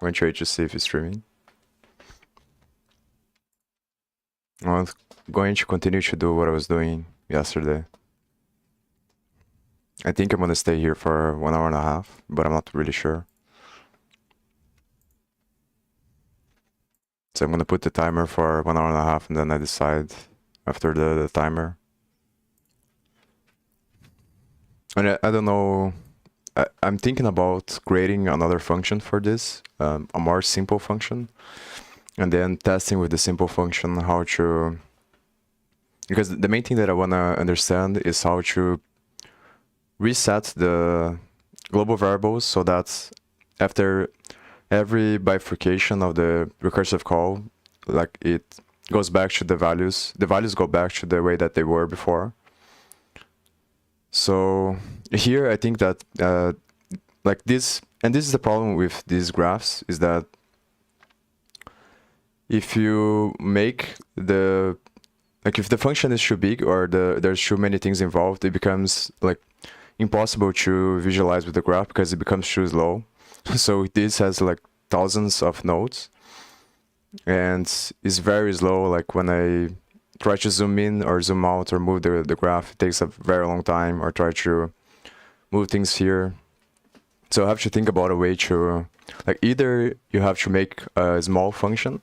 going to wait to see if it's streaming. I'm going to continue to do what I was doing yesterday. I think I'm gonna stay here for 1.5 hours, but I'm not really sure. So I'm gonna put the timer for 1.5 hours and then I decide after the timer. And I don't know, I'm thinking about creating another function for this, a more simple function, and then testing with the simple function how to, because the main thing that I wanna understand is how to reset the global variables so that after every bifurcation of the recursive call, like it goes back to the values go back to the way that they were before. So here I think that like this, and this is the problem with these graphs, is that if you make the, like if the function is too big or there's too many things involved, it becomes like impossible to visualize with the graph because it becomes too slow. So this has like thousands of nodes and is very slow. Like when I try to zoom in or zoom out or move the graph, it takes a very long time, or try to move things here. So I have to think about a way to, like, either you have to make a small function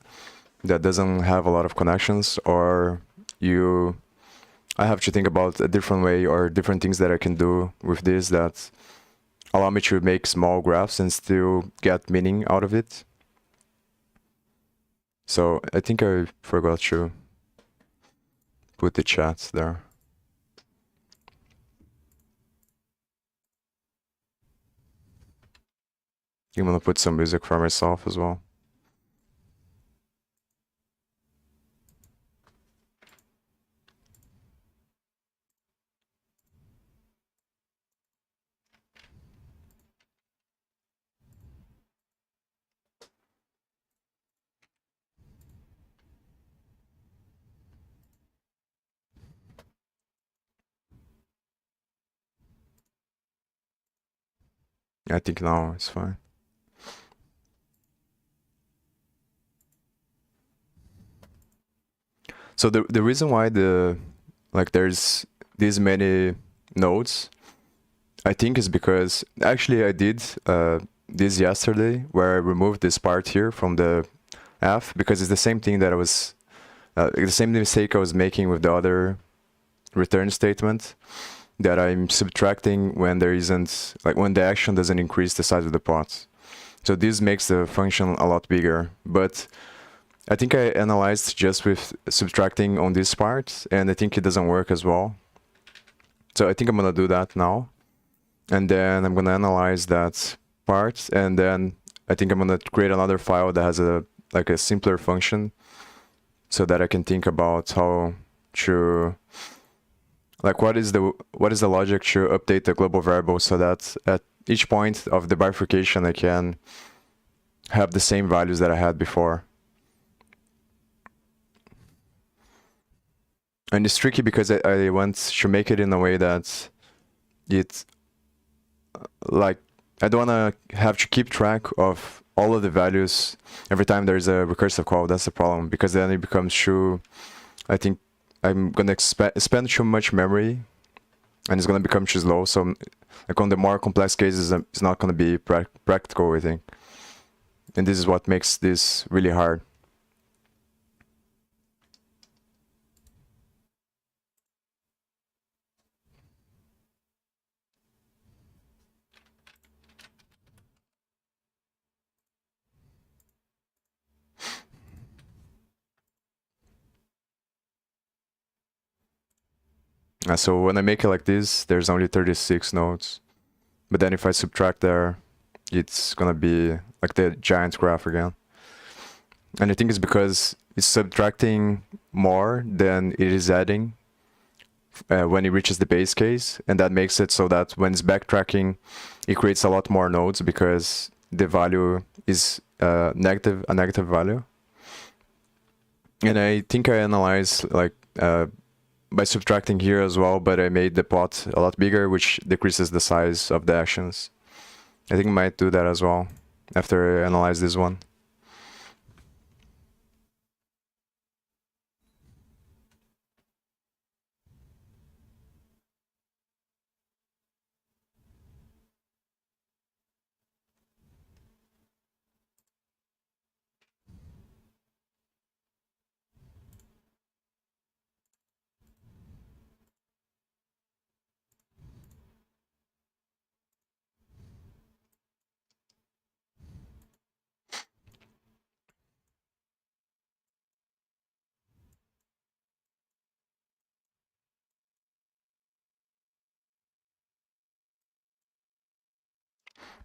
that doesn't have a lot of connections, or I have to think about a different way or different things that I can do with this that allow me to make small graphs and still get meaning out of it. So I think I forgot to put the chat there. I'm gonna put some music for myself as well. I think now it's fine. So the reason why there's these many nodes, I think, is because actually I did this yesterday, where I removed this part here from the f, because it's the same thing that I was the same mistake I was making with the other return statement, that I'm subtracting when there isn't, like when the action doesn't increase the size of the pot. So this makes the function a lot bigger, but I think I analyzed just with subtracting on this part, and I think it doesn't work as well. So I think I'm gonna do that now, and then I'm gonna analyze that part, and then I think I'm gonna create another file that has a simpler function, so that I can think about how to, like, what is the logic to update the global variable so that at each point of the bifurcation I can have the same values that I had before. And it's tricky because I want to make it in a way that it's like, I don't want to have to keep track of all of the values every time there's a recursive call. That's the problem, because then it becomes too, I think I'm gonna spend too much memory, and it's gonna become too slow. So like on the more complex cases, it's not gonna be practical, I think. And this is what makes this really hard. So when I make it like this, there's only 36 nodes. But then if I subtract there, it's gonna be like the giant graph again. And I think it's because it's subtracting more than it is adding when it reaches the base case. And that makes it so that when it's backtracking, it creates a lot more nodes because the value is a negative value. And I think I analyzed like by subtracting here as well, but I made the plot a lot bigger, which decreases the size of the actions. I think I might do that as well. after I analyze this one.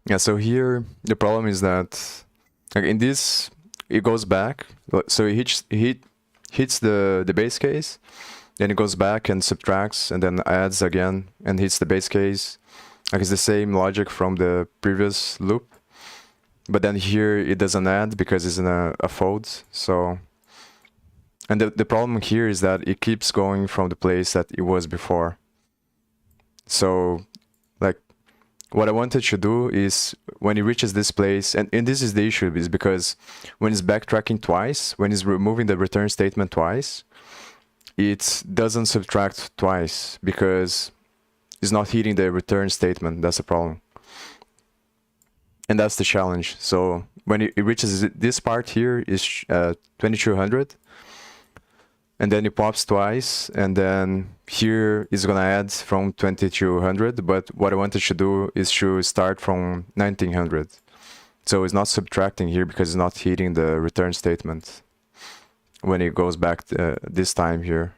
Yeah, so here the problem is that like in this it goes back, so it hits the base case, then it goes back and subtracts and then adds again and hits the base case. Like it's the same logic from the previous loop, but then here it doesn't add because it's in a fold. So, and the problem here is that it keeps going from the place that it was before. So like what I wanted to do is when it reaches this place, and this is the issue, is because when it's backtracking twice, when it's removing the return statement twice, it doesn't subtract twice because it's not hitting the return statement. That's the problem. And that's the challenge. So when it reaches this part here is 2200, and then it pops twice, and then here is gonna add from 2200, but what I wanted to do is to start from 1900. So it's not subtracting here because it's not hitting the return statement when it goes back this time here.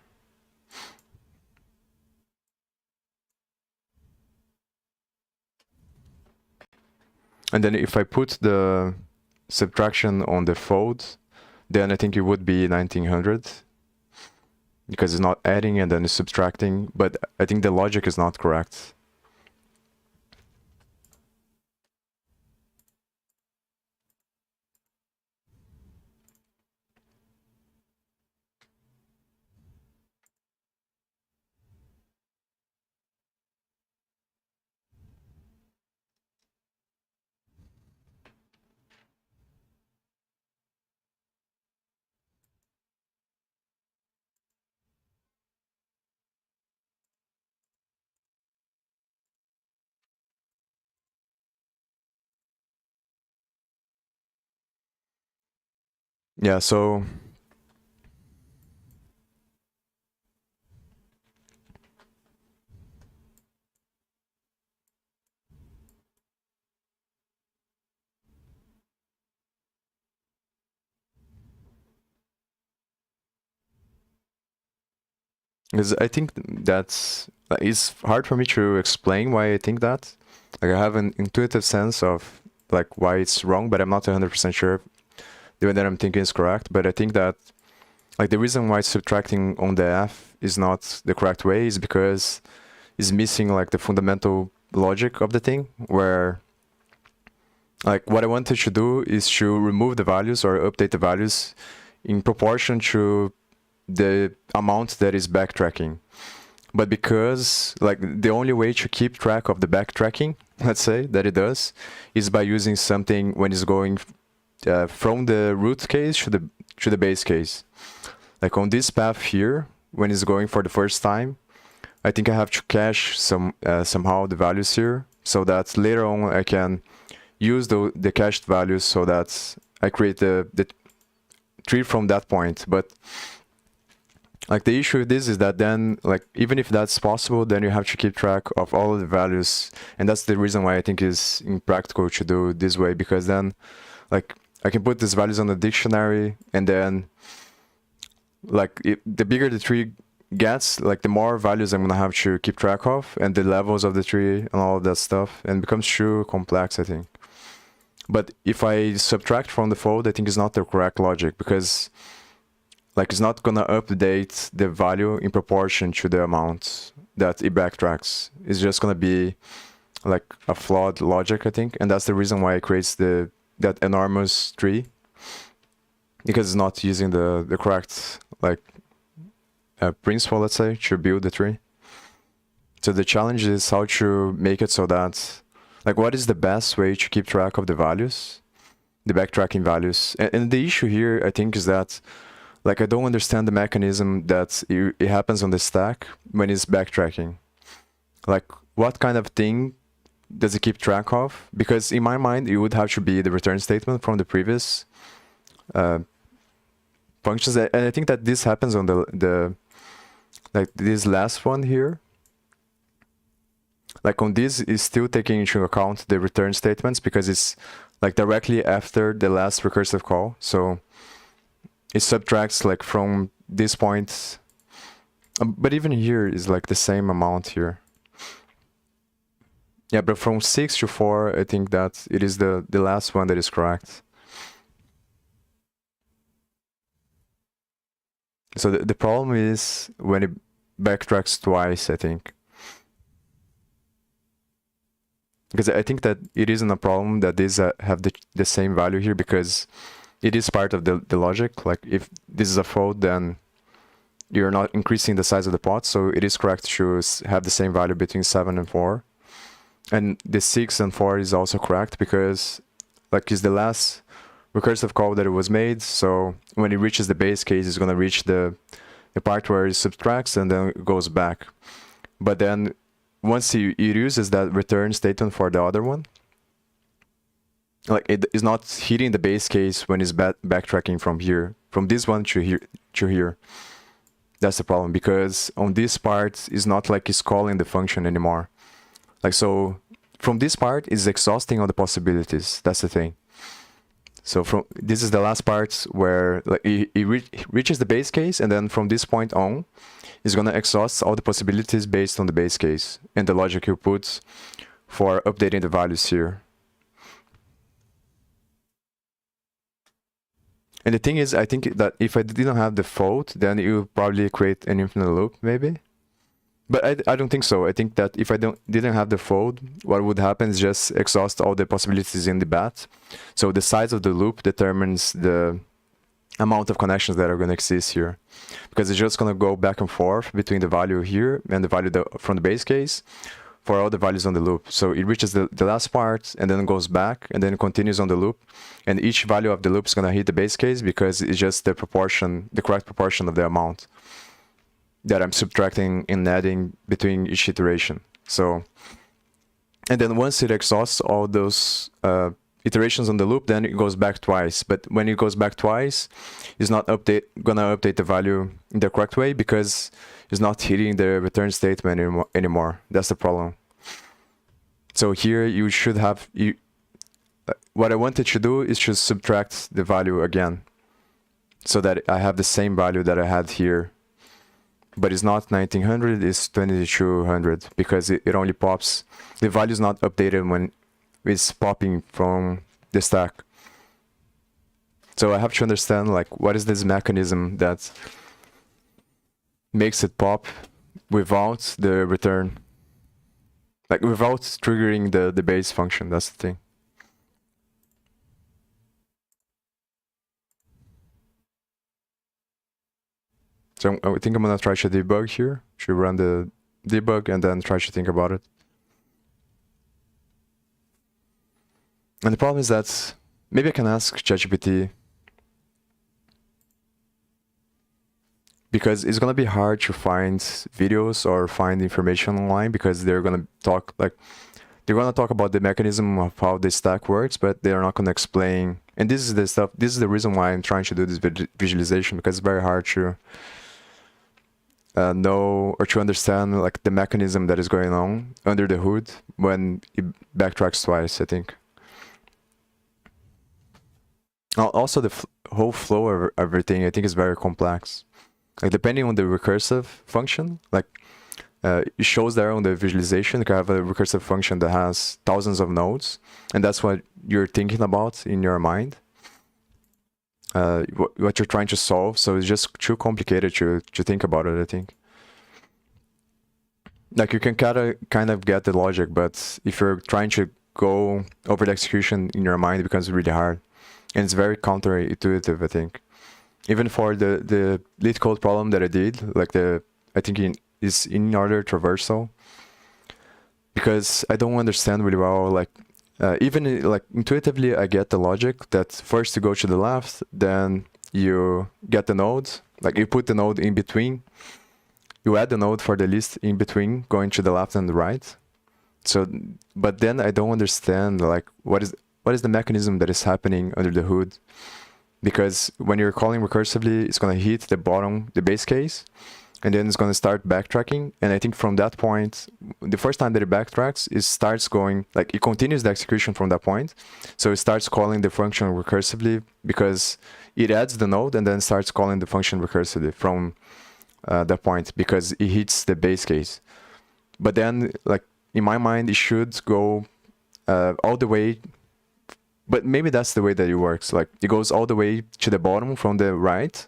And then if I put the subtraction on the fold, then I think it would be 1900 because it's not adding and then it's subtracting, but I think the logic is not correct. Yeah, so because I think that's it's hard for me to explain why I think that. Like I have an intuitive sense of like why it's wrong, but I'm not 100% sure the way that I'm thinking is correct. But I think that like the reason why subtracting on the F is not the correct way is because it's missing like the fundamental logic of the thing, where like what I wanted to do is to remove the values or update the values in proportion to the amount that is backtracking. But because like the only way to keep track of the backtracking, let's say, that it does, is by using something when it's going from the root case to the base case. Like on this path here, when it's going for the first time, I think I have to cache somehow the values here, so that later on I can use the cached values so that I create the tree from that point. But like the issue with this is that then like even if that's possible, then you have to keep track of all of the values, and that's the reason why I think it's impractical to do this way, because then like I can put these values on the dictionary, and then like the bigger the tree gets, like the more values I'm gonna have to keep track of, and the levels of the tree and all of that stuff, and it becomes too complex, I think. But if I subtract from the fold, I think it's not the correct logic, because like it's not gonna update the value in proportion to the amount that it backtracks. It's just gonna be like a flawed logic, I think, and that's the reason why it creates that enormous tree, because it's not using the correct like principle, let's say, to build the tree. So the challenge is how to make it so that like what is the best way to keep track of the values the backtracking values. And the issue here, I think, is that like I don't understand the mechanism that it happens on the stack when it's backtracking. Like what kind of thing does it keep track of? Because in my mind, it would have to be the return statement from the previous functions. And I think that this happens on the like this last one here. Like on this is still taking into account the return statements because it's like directly after the last recursive call. So it subtracts like from this point, but even here is like the same amount here. Yeah, but from 6 to 4, I think that it is the last one that is correct. So the problem is when it backtracks twice, I think. Because I think that it isn't a problem that these have the same value here because it is part of the logic. Like if this is a fold, then you're not increasing the size of the pot. So it is correct to have the same value between 7 and 4. And the 6 and 4 is also correct because like it's the last recursive call that it was made. So when it reaches the base case, it's going to reach the part where it subtracts and then it goes back. But then once it uses that return statement for the other one, like it is not hitting the base case when it's backtracking from here, from this one to here. That's the problem because on this part, it's not like it's calling the function anymore. Like so, from this part, it's exhausting all the possibilities. That's the thing. So from this is the last part where like it reaches the base case, and then from this point on, it's gonna exhaust all the possibilities based on the base case and the logic you put for updating the values here. And the thing is, I think that if I didn't have the fold, then it would probably create an infinite loop, maybe. But I don't think so. I think that if I didn't have the fold, what would happen is just exhaust all the possibilities in the bat. So the size of the loop determines the amount of connections that are going to exist here. Because it's just going to go back and forth between the value here and the value from the base case for all the values on the loop. So it reaches the last part and then goes back and then continues on the loop. And each value of the loop is going to hit the base case because it's just the proportion, the correct proportion of the amount that I'm subtracting and adding between each iteration. So, and then once it exhausts all those iterations on the loop, then it goes back twice. But when it goes back twice, it's not gonna update the value in the correct way because it's not hitting the return statement anymore. That's the problem. So here you should have, what I wanted to do is just subtract the value again so that I have the same value that I had here. But it's not 1900, it's 2200 because it only pops. The value is not updated when it's popping from the stack. So I have to understand like what is this mechanism that makes it pop without the return, like without triggering the base function. That's the thing. So I think I'm gonna try to debug here. Should run the debug and then try to think about it. And the problem is that maybe I can ask ChatGPT because it's gonna be hard to find videos or find information online because they're gonna talk about the mechanism of how the stack works, but they're not gonna explain. And this is the stuff. This is the reason why I'm trying to do this visualization because it's very hard to know or to understand like the mechanism that is going on under the hood when it backtracks twice, I think. Also, the whole flow of everything, I think, is very complex. Like depending on the recursive function, like it shows there on the visualization, you can have a recursive function that has thousands of nodes, and that's what you're thinking about in your mind. What you're trying to solve, so it's just too complicated to think about it, I think. Like you can kind of get the logic, but if you're trying to go over the execution in your mind, it becomes really hard. And it's very counterintuitive, I think. Even for the lead code problem that I did, like I think is in order traversal, because I don't understand really well like even like intuitively, I get the logic that first you go to the left, then you get the node, like you put the node in between, you add the node for the list in between going to the left and the right. So, but then I don't understand like what is the mechanism that is happening under the hood, because when you're calling recursively, it's gonna hit the bottom, the base case, and then it's going to start backtracking. And I think from that point, the first time that it backtracks, it starts going, like it continues the execution from that point. So it starts calling the function recursively because it adds the node and then starts calling the function recursively from that point because it hits the base case. But then, like in my mind, it should go all the way. But maybe that's the way that it works. Like it goes all the way to the bottom from the right.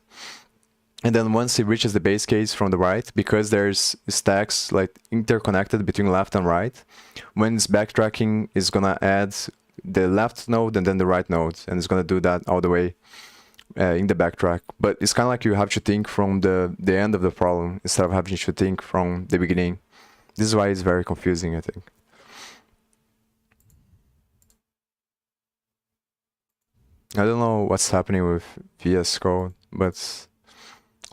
And then once it reaches the base case from the right, because there's stacks like interconnected between left and right, when it's backtracking, it's gonna add the left node and then the right node, and it's gonna do that all the way in the backtrack. But it's kind of like you have to think from the end of the problem instead of having to think from the beginning. This is why it's very confusing, I think. I don't know what's happening with VS Code, but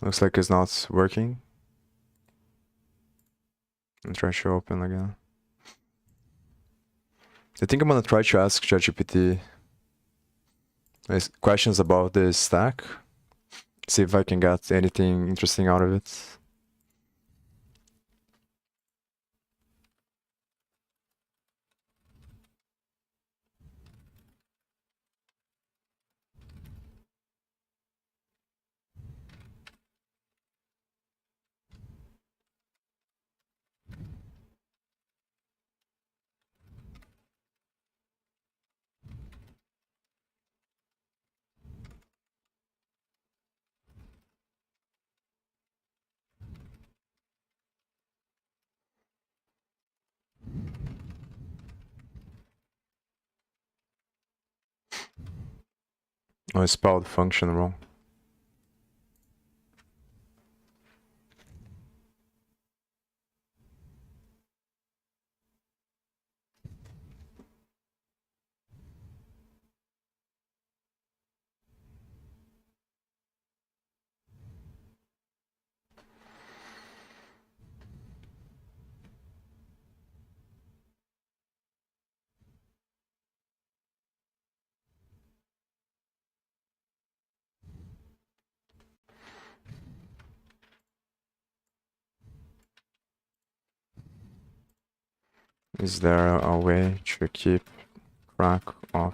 looks like it's not working. I'll try to open again. I think I'm gonna try to ask ChatGPT questions about this stack. See if I can get anything interesting out of it. Oh, I spelled function wrong. Is there a way to keep track of?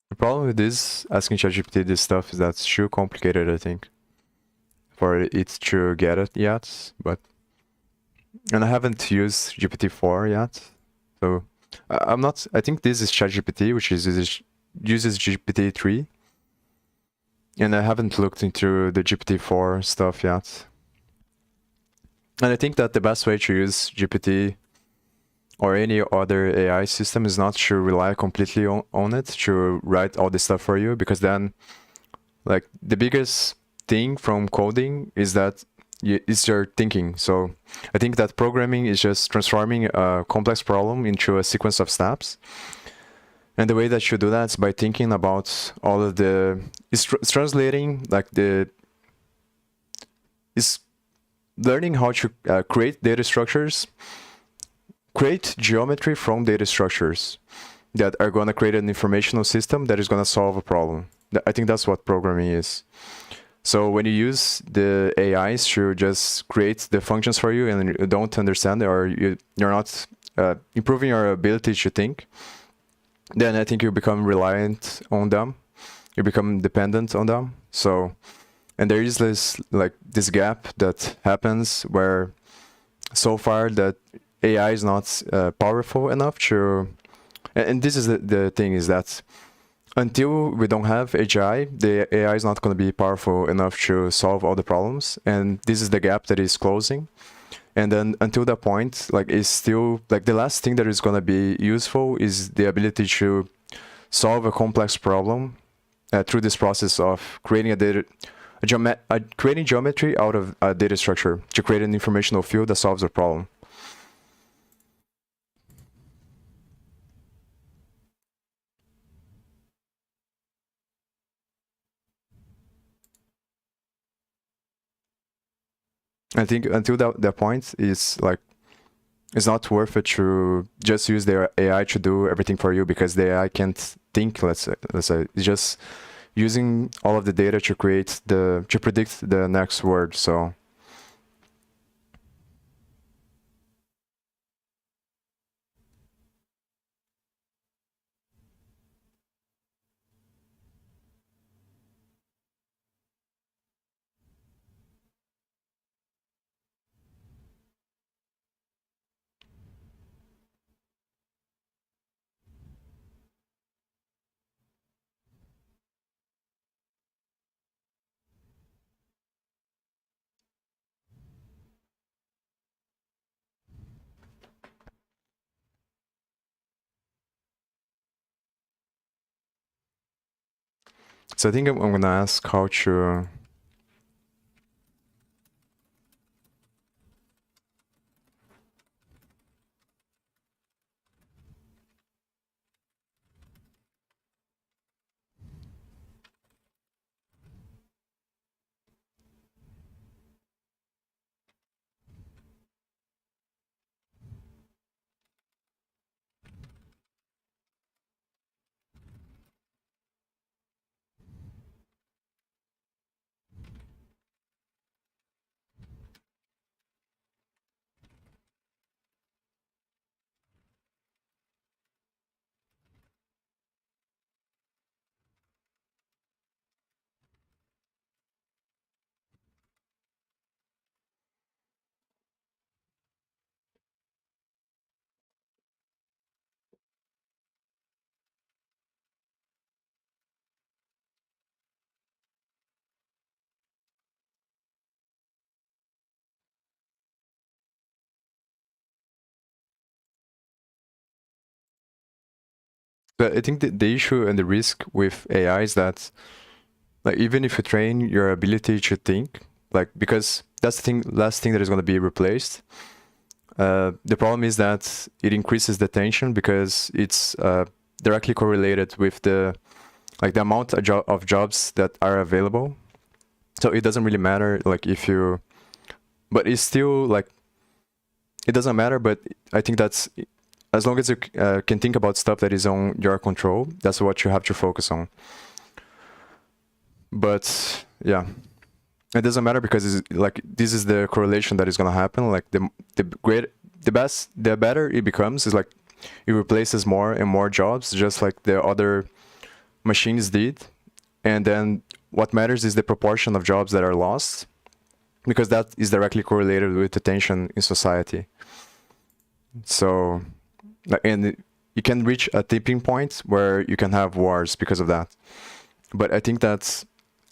The problem with this, asking ChatGPT this stuff, is that it's too complicated, I think, for it to get it yet. And I haven't used GPT-4 yet, so I'm not. I think this is ChatGPT, which uses GPT-3, and I haven't looked into the GPT-4 stuff yet. And I think that the best way to use GPT or any other AI system is not to rely completely on it to write all this stuff for you, because then, like, the biggest thing from coding is that it's your thinking. So I think that programming is just transforming a complex problem into a sequence of steps. And the way that you do that is by thinking about all of it's translating like the is learning how to create data structures, create geometry from data structures that are going to create an informational system that is going to solve a problem. I think that's what programming is. So when you use the AIs to just create the functions for you and you don't understand, or you're not improving your ability to think, then I think you become reliant on them. You become dependent on them. So, and there is this gap that happens where so far that AI is not powerful enough to, and this is the thing, is that until we don't have AGI, the AI is not going to be powerful enough to solve all the problems, and this is the gap that is closing. And then until that point, like, it's still like the last thing that is going to be useful is the ability to solve a complex problem through this process of creating creating geometry out of a data structure to create an informational field that solves a problem. I think until that point is like, it's not worth it to just use their AI to do everything for you, because the AI can't think. Let's say it's just using all of the data to predict the next word. So I think I'm gonna ask how to. But I think the issue and the risk with AI is that, like, even if you train your ability to think, like, because that's the last thing that is going to be replaced. The problem is that it increases the tension because it's directly correlated with the amount of jobs that are available. So it doesn't really matter, like, but it's still like, it doesn't matter. But I think that's, as long as you can think about stuff that is on your control, that's what you have to focus on. But yeah, it doesn't matter because it's like, this is the correlation that is going to happen. Like, the better it becomes is like, it replaces more and more jobs, just like the other machines did. And then what matters is the proportion of jobs that are lost, because that is directly correlated with the tension in society. So, and you can reach a tipping point where you can have wars because of that. But I think that's,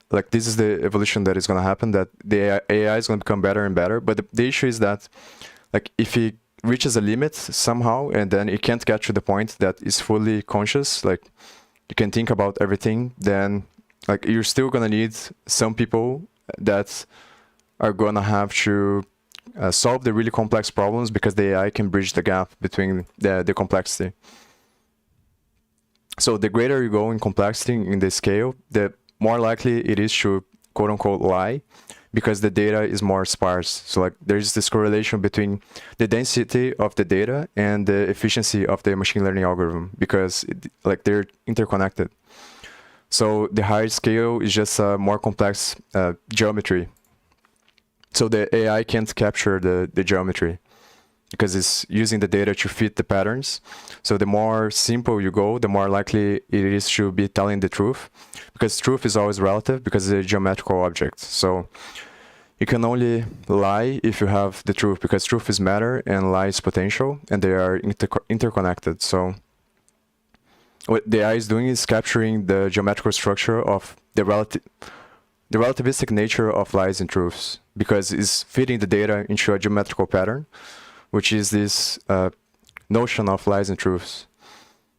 like, this is the evolution that is going to happen, that the AI is going to become better and better. But the issue is that, like, if it reaches a limit somehow, and then it can't get to the point that is fully conscious, like, you can think about everything, then, like, you're still going to need some people that are going to have to solve the really complex problems, because the AI can bridge the gap between the complexity. So the greater you go in complexity in the scale, the more likely it is to, quote unquote, lie, because the data is more sparse. So like there's this correlation between the density of the data and the efficiency of the machine learning algorithm, because like they're interconnected. So the higher scale is just a more complex geometry. So the AI can't capture the geometry because it's using the data to fit the patterns. So the more simple you go, the more likely it is to be telling the truth, because truth is always relative because it's a geometrical object. So you can only lie if you have the truth, because truth is matter and lie is potential, and they are interconnected. So what the AI is doing is capturing the geometrical structure of the relativistic nature of lies and truths, because it's fitting the data into a geometrical pattern, which is this notion of lies and truths.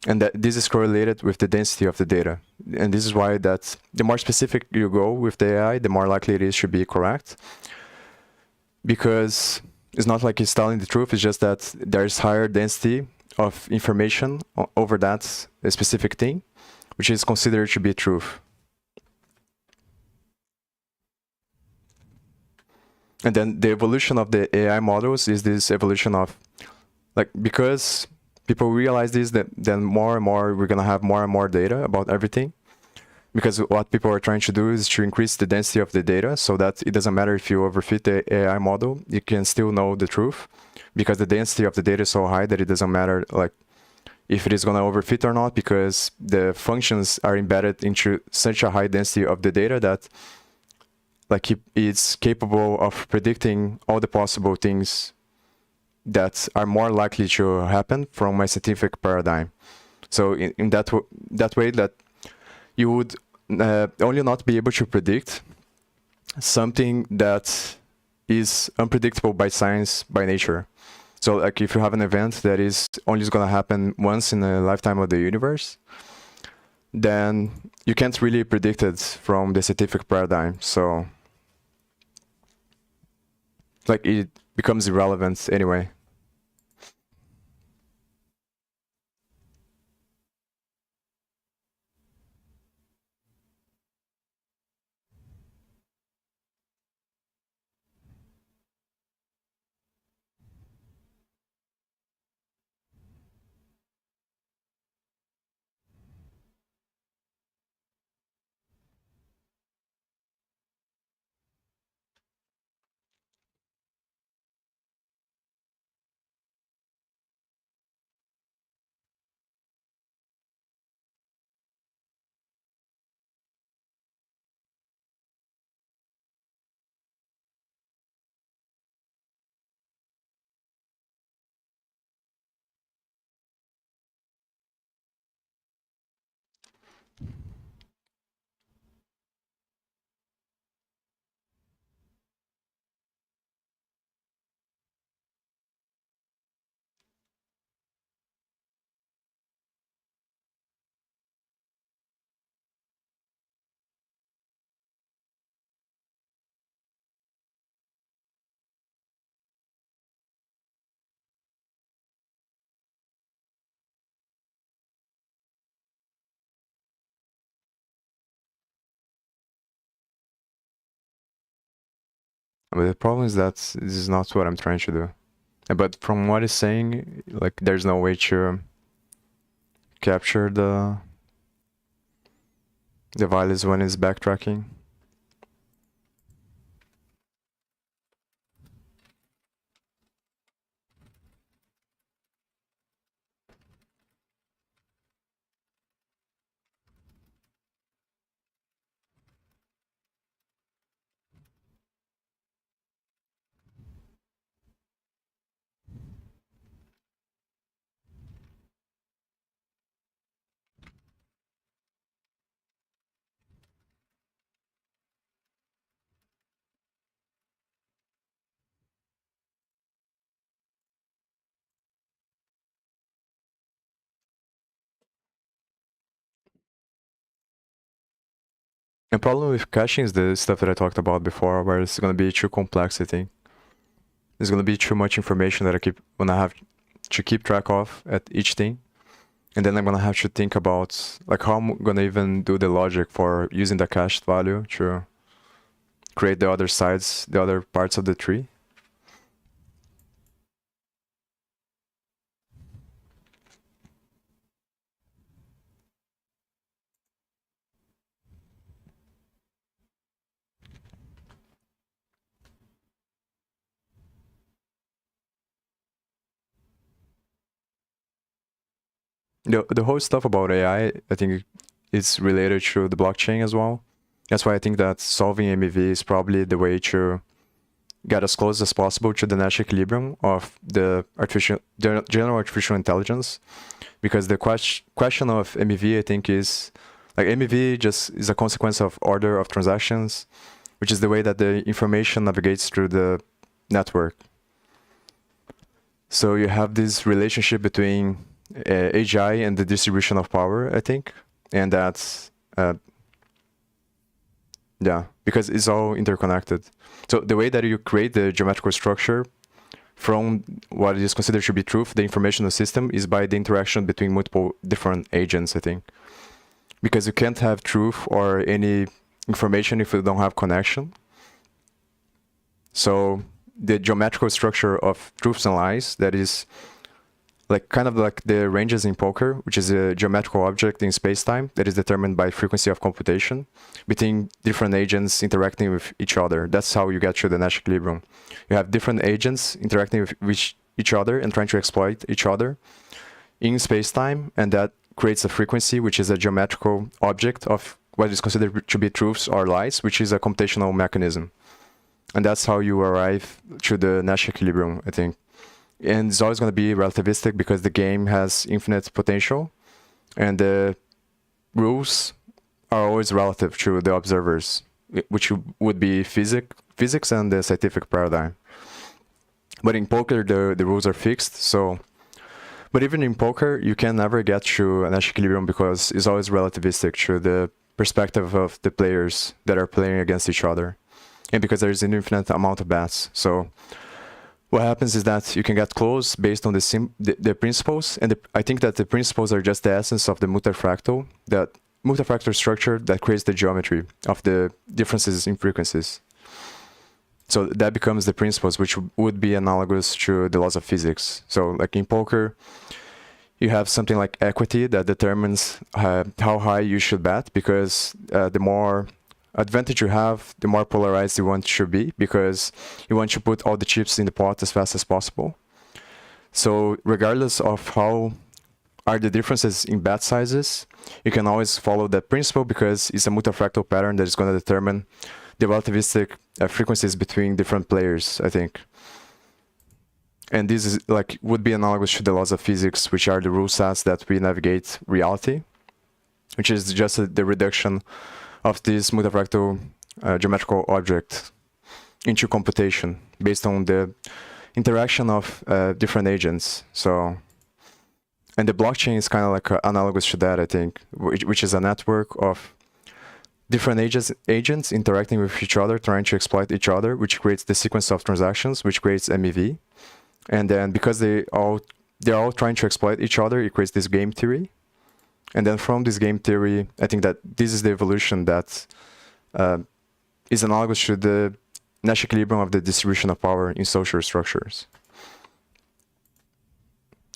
And that this is correlated with the density of the data. And this is why that the more specific you go with the AI, the more likely it is to be correct. Because it's not like it's telling the truth, it's just that there's higher density of information over that specific thing, which is considered to be truth. And then the evolution of the AI models is this evolution of, like, because people realize this, that then more and more we're gonna have more and more data about everything. Because what people are trying to do is to increase the density of the data so that it doesn't matter if you overfit the AI model, you can still know the truth, because the density of the data is so high that it doesn't matter like if it is gonna overfit or not, because the functions are embedded into such a high density of the data that like it's capable of predicting all the possible things that are more likely to happen from my scientific paradigm. So in that way that you would only not be able to predict something that is unpredictable by science, by nature. So like if you have an event that is only going to happen once in the lifetime of the universe, then you can't really predict it from the scientific paradigm. So like it becomes irrelevant anyway. But the problem is that this is not what I'm trying to do. But from what it's saying, like there's no way to capture the values when it's backtracking. The problem with caching is the stuff that I talked about before, where it's gonna be too complex, I think. There's gonna be too much information that gonna have to keep track of at each thing. And then I'm gonna have to think about like how I'm gonna even do the logic for using the cached value to create the other sides, the other parts of the tree. The whole stuff about I think is related to the blockchain as well. That's why I think that solving MEV is probably the way to get as close as possible to the Nash equilibrium of the general artificial intelligence, because the question of MEV, I think, is like MEV just is a consequence of order of transactions, which is the way that the information navigates through the network. So you have this relationship between AGI and the distribution of power, I think, and that's yeah, because it's all interconnected. So the way that you create the geometrical structure from what is considered to be truth, the informational system, is by the interaction between multiple different agents, I think. Because you can't have truth or any information if you don't have connection. So the geometrical structure of truths and lies, that is like kind of like the ranges in poker, which is a geometrical object in space-time that is determined by frequency of computation between different agents interacting with each other. That's how you get to the Nash equilibrium. You have different agents interacting with each other and trying to exploit each other in space-time, and that creates a frequency, which is a geometrical object of what is considered to be truths or lies, which is a computational mechanism. And that's how you arrive to the Nash equilibrium, I think. And it's always going to be relativistic because the game has infinite potential, and the rules are always relative to the observers, which would be physics and the scientific paradigm. But in poker, the rules are fixed. So, but even in poker, you can never get to an Nash equilibrium because it's always relativistic to the perspective of the players that are playing against each other, and because there's an infinite amount of bets. So what happens is that you can get close based on the principles, and I think that the principles are just the essence of the multifractal, that multifractal structure that creates the geometry of the differences in frequencies. So that becomes the principles, which would be analogous to the laws of physics. So like in poker, you have something like equity that determines how high you should bet, because the more advantage you have, the more polarized you want to be, because you want to put all the chips in the pot as fast as possible. So regardless of how are the differences in bet sizes, you can always follow that principle because it's a multifractal pattern that is going to determine the relativistic frequencies between different players, I think. And this is like would be analogous to the laws of physics, which are the rule sets that we navigate reality, which is just the reduction of this multifractal geometrical object into computation based on the interaction of different agents. So, and the blockchain is kind of like analogous to that, I think, which is a network of different agents interacting with each other, trying to exploit each other, which creates the sequence of transactions, which creates MEV. And then because they're all trying to exploit each other, it creates this game theory. And then from this game theory, I think that this is the evolution that is analogous to the Nash equilibrium of the distribution of power in social structures.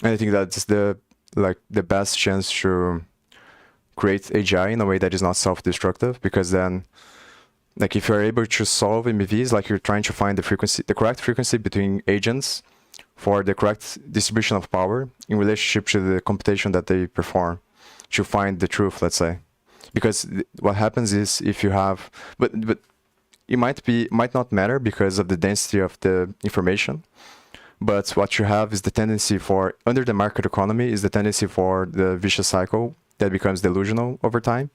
And I think that's the best chance to create AGI in a way that is not self-destructive, because then, like, if you're able to solve MEVs, like you're trying to find the correct frequency between agents for the correct distribution of power in relationship to the computation that they perform to find the truth, let's say. Because what happens is if you have, but it might not matter because of the density of the information. But what you have is the tendency for, under the market economy, is the tendency for the vicious cycle that becomes delusional over time.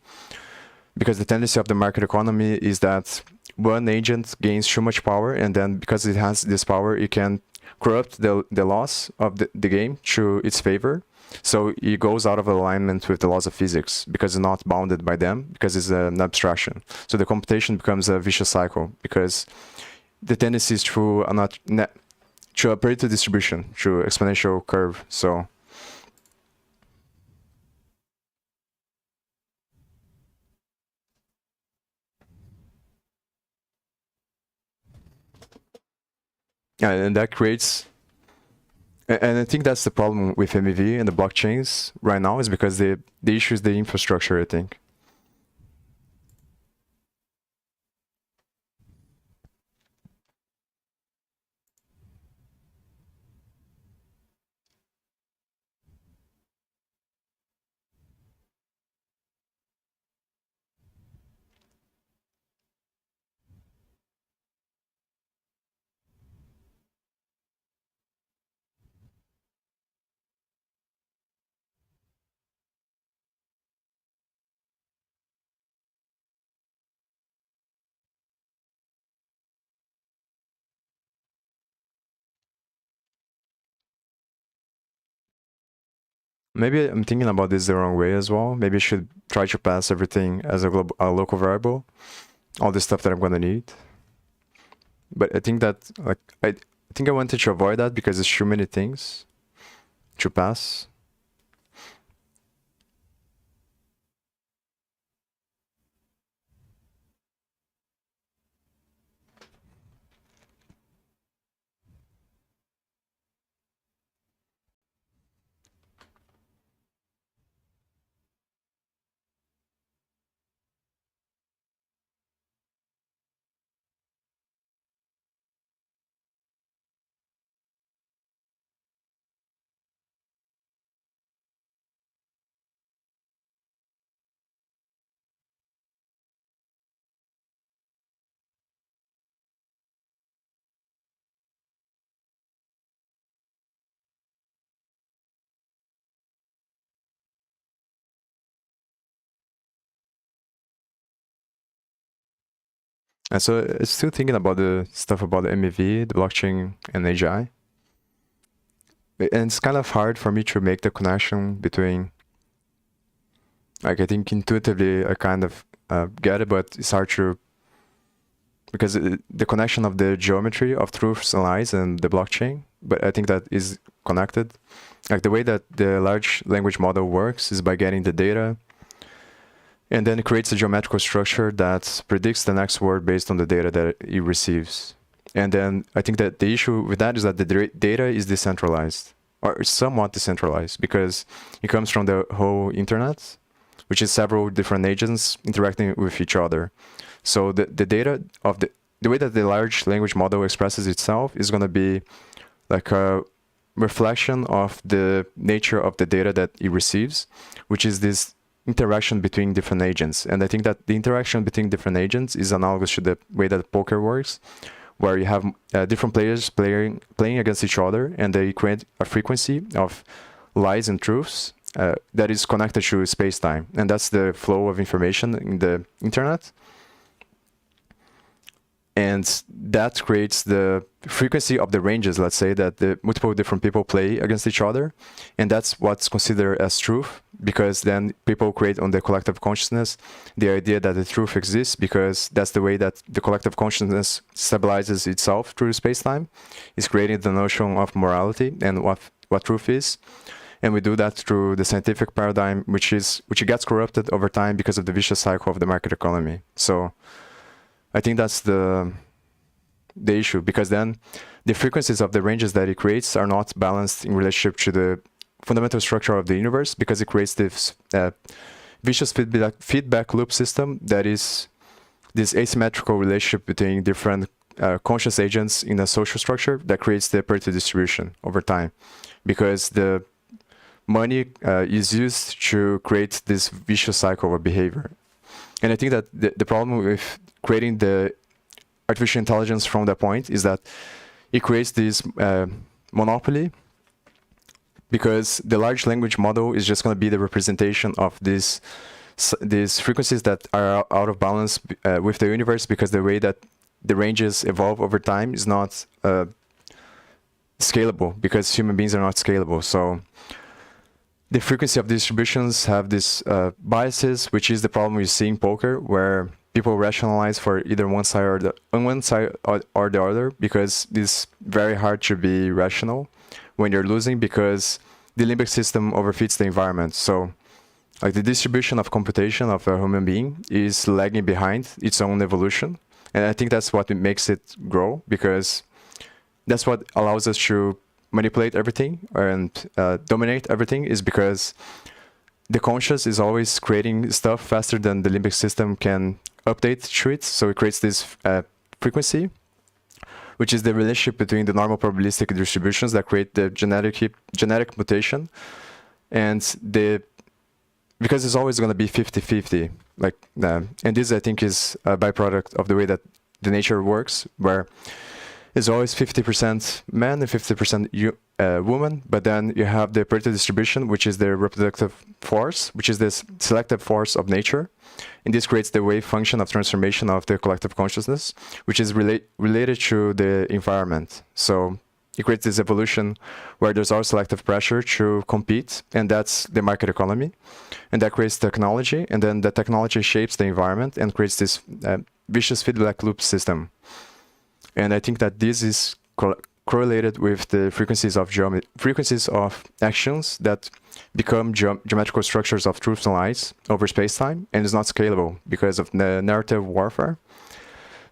Because the tendency of the market economy is that one agent gains too much power, and then because it has this power, it can corrupt the laws of the game to its favor. So it goes out of alignment with the laws of physics because it's not bounded by them, because it's an abstraction. So the computation becomes a vicious cycle because the tendency is to a Pareto distribution, through exponential curve. So and that creates. And I think that's the problem with MEV and the blockchains right now, is because the issue is the infrastructure, I think. Maybe I'm thinking about this the wrong way as well. Maybe I should try to pass everything as a local variable, all the stuff that I'm gonna need. But I think that I think I wanted to avoid that because there's too many things to pass. And so it's still thinking about the stuff about the MEV, the blockchain, and AGI. And it's kind of hard for me to make the connection between, like, I think intuitively I kind of get it, but it's hard to, because the connection of the geometry of truths and lies and the blockchain, but I think that is connected. Like the way that the large language model works is by getting the data, and then it creates a geometrical structure that predicts the next word based on the data that it receives. And then I think that the issue with that is that the data is decentralized, or somewhat decentralized, because it comes from the whole internet, which is several different agents interacting with each other. So the data of the way that the large language model expresses itself is going to be like a reflection of the nature of the data that it receives, which is this interaction between different agents. And I think that the interaction between different agents is analogous to the way that poker works, where you have different players playing against each other, and they create a frequency of lies and truths that is connected to space-time. And that's the flow of information in the internet. And that creates the frequency of the ranges, let's say, that the multiple different people play against each other. And that's what's considered as truth, because then people create on the collective consciousness the idea that the truth exists, because that's the way that the collective consciousness stabilizes itself through space-time, is creating the notion of morality and what truth is. And we do that through the scientific paradigm, which gets corrupted over time because of the vicious cycle of the market economy. So I think that's the issue, because then the frequencies of the ranges that it creates are not balanced in relationship to the fundamental structure of the universe, because it creates this vicious feedback loop system that is this asymmetrical relationship between different conscious agents in a social structure that creates the Pareto distribution over time, because the money is used to create this vicious cycle of behavior. And I think that the problem with creating the artificial intelligence from that point is that it creates this monopoly, because the large language model is just going to be the representation of these frequencies that are out of balance with the universe, because the way that the ranges evolve over time is not scalable, because human beings are not scalable. So the frequency of distributions have these biases, which is the problem you see in poker, where people rationalize for either one side or the other, because it's very hard to be rational when you're losing, because the limbic system overfits the environment. So like the distribution of computation of a human being is lagging behind its own evolution. And I think that's what makes it grow, because that's what allows us to manipulate everything and dominate everything, is because the conscious is always creating stuff faster than the limbic system can update to it. So it creates this frequency, which is the relationship between the normal probabilistic distributions that create the genetic mutation, and because it's always going to be 50-50. Like, and this I think is a byproduct of the way that the nature works, where it's always 50% man and 50% woman, but then you have the Pareto distribution, which is the reproductive force, which is this selective force of nature. And this creates the wave function of transformation of the collective consciousness, which is related to the environment. So it creates this evolution where there's all selective pressure to compete, and that's the market economy. And that creates technology, and then the technology shapes the environment and creates this vicious feedback loop system. And I think that this is correlated with the frequencies of actions that become geometrical structures of truths and lies over space-time, and is not scalable because of the narrative warfare.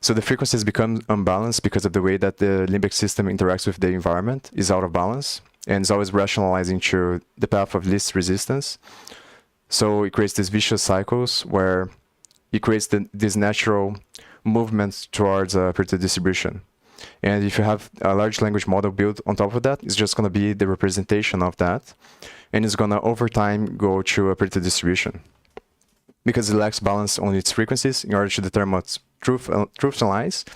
So the frequencies become unbalanced because of the way that the limbic system interacts with the environment, is out of balance, and is always rationalizing through the path of least resistance. So it creates these vicious cycles where it creates these natural movements towards a Pareto distribution. And if you have a large language model built on top of that, it's just going to be the representation of that. And it's going to, over time, go through a Pareto distribution, because it lacks balance on its frequencies in order to determine what's truths and lies,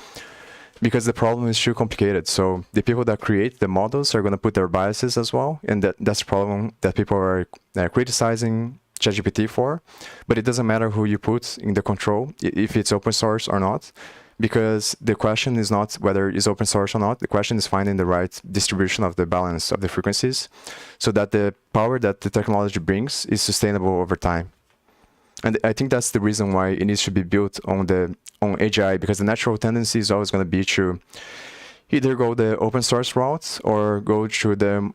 because the problem is too complicated. So the people that create the models are going to put their biases as well, and that's the problem that people are criticizing ChatGPT for. But it doesn't matter who you put in the control, if it's open source or not, because the question is not whether it's open source or not. The question is finding the right distribution of the balance of the frequencies, so that the power that the technology brings is sustainable over time. And I think that's the reason why it needs to be built on AGI, because the natural tendency is always going to be to either go the open source route or go through the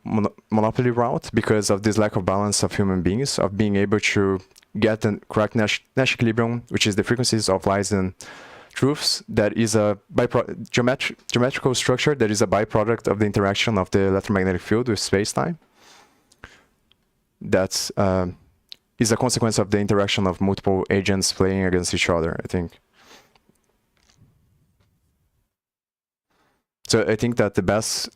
monopoly route, because of this lack of balance of human beings, of being able to get the correct Nash equilibrium, which is the frequencies of lies and truths, that is a geometrical structure that is a byproduct of the interaction of the electromagnetic field with space-time. That's is a consequence of the interaction of multiple agents playing against each other, I think. So I think that the best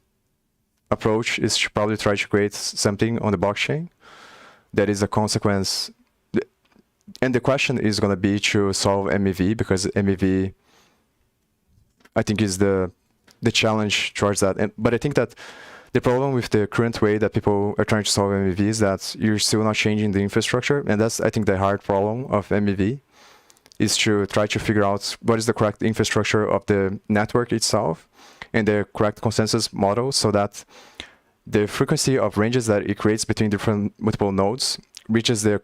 approach is to probably try to create something on the blockchain that is a consequence. And the question is going to be to solve MEV, because MEV, I think, is the challenge towards that. But I think that the problem with the current way that people are trying to solve MEV is that you're still not changing the infrastructure. And that's, I think, the hard problem of MEV, is to try to figure out what is the correct infrastructure of the network itself and the correct consensus model, so that the frequency of ranges that it creates between different multiple nodes reaches a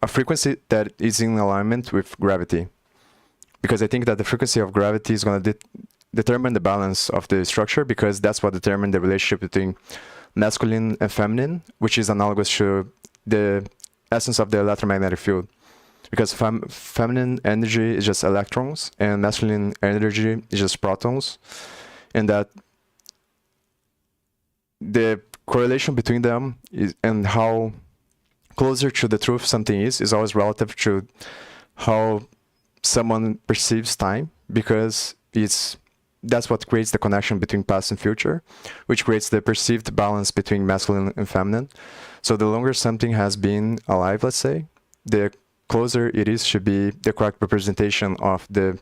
frequency that is in alignment with gravity. Because I think that the frequency of gravity is going to determine the balance of the structure, because that's what determines the relationship between masculine and feminine, which is analogous to the essence of the electromagnetic field. Because feminine energy is just electrons, and masculine energy is just protons. And that the correlation between them is, and how closer to the truth something is always relative to how someone perceives time, because that's what creates the connection between past and future, which creates the perceived balance between masculine and feminine. So the longer something has been alive, let's say, the closer it is to be the correct representation of the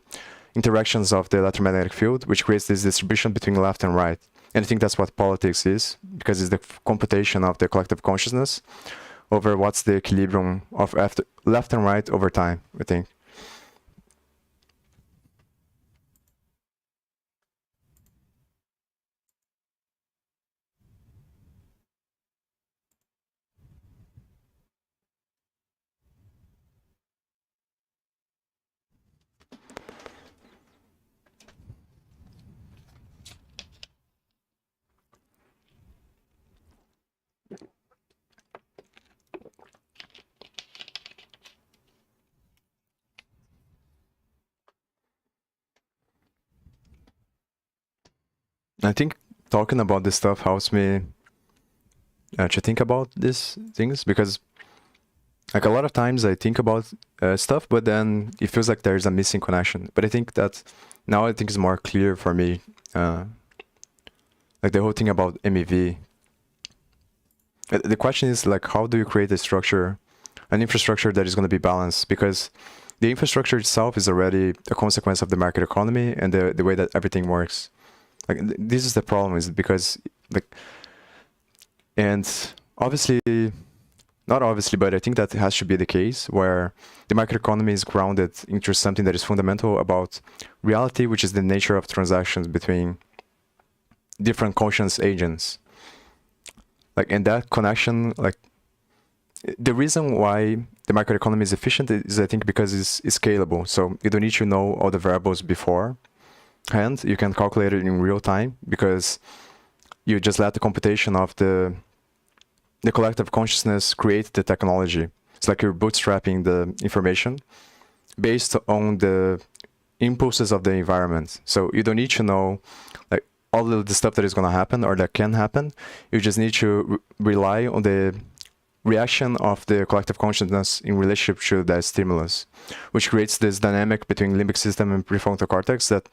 interactions of the electromagnetic field, which creates this distribution between left and right. And I think that's what politics is, because it's the computation of the collective consciousness over what's the equilibrium of left and right over time, I think. I think talking about this stuff helps me to think about these things, because like a lot of times I think about stuff, but then it feels like there's a missing connection. But I think that now I think it's more clear for me, like the whole thing about MEV. The question is like, how do you create a structure, an infrastructure that is going to be balanced? Because the infrastructure itself is already a consequence of the market economy and the way that everything works. Like this is the problem, is because like, and obviously, not obviously, but I think that has to be the case, where the market economy is grounded into something that is fundamental about reality, which is the nature of transactions between different conscious agents. Like, and that connection, like, the reason why the market economy is efficient is, I think, because it's scalable. So you don't need to know all the variables beforehand. You can calculate it in real time, because you just let the computation of the collective consciousness create the technology. It's like you're bootstrapping the information based on the impulses of the environment. So you don't need to know like all of the stuff that is going to happen or that can happen. You just need to rely on the reaction of the collective consciousness in relationship to that stimulus, which creates this dynamic between limbic system and prefrontal cortex that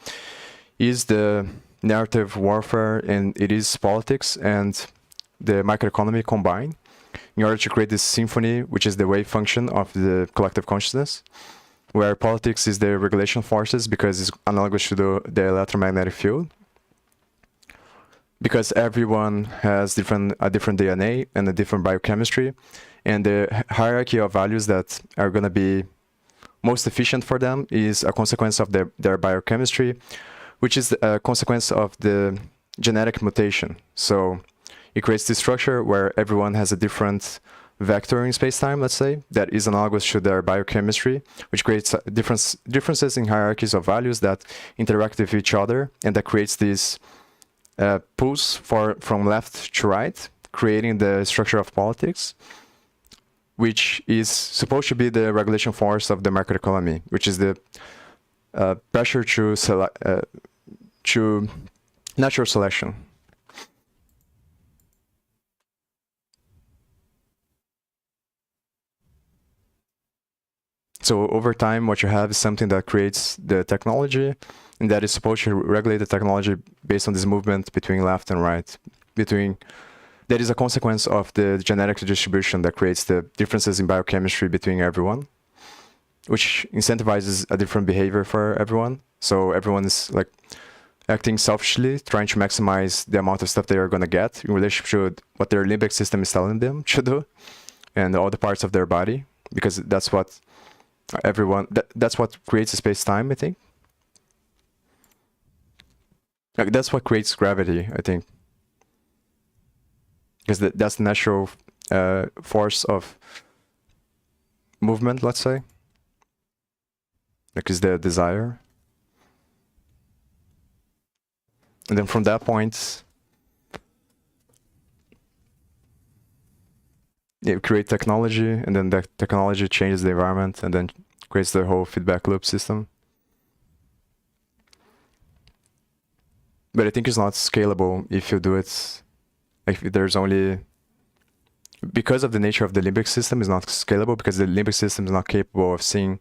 is the narrative warfare, and it is politics and the microeconomy combined in order to create this symphony, which is the wave function of the collective consciousness, where politics is the regulation forces because it's analogous to the electromagnetic field. Because everyone has a different DNA and a different biochemistry, and the hierarchy of values that are going to be most efficient for them is a consequence of their biochemistry, which is a consequence of the genetic mutation. So it creates this structure where everyone has a different vector in space-time, let's say, that is analogous to their biochemistry, which creates differences in hierarchies of values that interact with each other, and that creates these pulls from left to right, creating the structure of politics, which is supposed to be the regulation force of the market economy, which is the pressure to natural selection. So over time, what you have is something that creates the technology, and that is supposed to regulate the technology based on this movement between left and right. That is a consequence of the genetic distribution that creates the differences in biochemistry between everyone, which incentivizes a different behavior for everyone. So everyone is like acting selfishly, trying to maximize the amount of stuff they are going to get in relationship to what their limbic system is telling them to do, and all the parts of their body, because that's what that's what creates a space-time, I think. Like, that's what creates gravity, I think, because that's the natural force of movement, let's say, like is the desire. And then from that point, you create technology, and then that technology changes the environment, and then creates the whole feedback loop system. But I think it's not scalable if you do it, like if there's only, because of the nature of the limbic system is not scalable, because the limbic system is not capable of seeing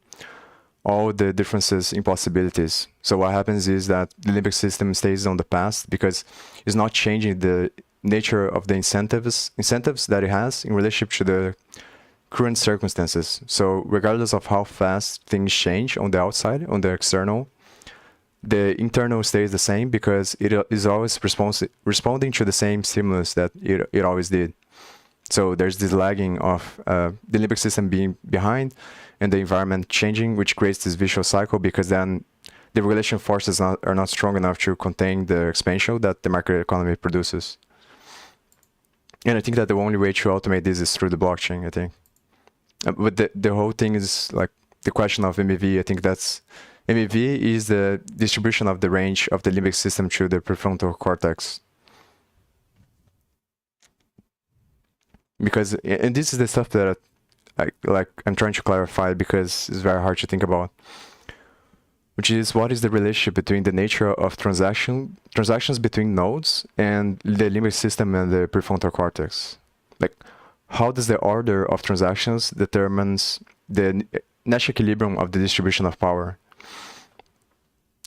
all the differences in possibilities. So what happens is that the limbic system stays on the past because it's not changing the nature of the incentives that it has in relationship to the current circumstances. So regardless of how fast things change on the outside, on the external, the internal stays the same because it is always responding to the same stimulus that it always did. So there's this lagging of the limbic system being behind and the environment changing, which creates this vicious cycle, because then the regulation forces are not strong enough to contain the expansion that the market economy produces. And I think that the only way to automate this is through the blockchain, I think. But the whole thing is like the question of MEV. I think that's MEV is the distribution of the range of the limbic system to the prefrontal cortex. Because, and this is the stuff that I'm trying to clarify because it's very hard to think about. which is what is the relationship between the nature of transactions between nodes and the limbic system and the prefrontal cortex. Like, how does the order of transactions determines the Nash equilibrium of the distribution of power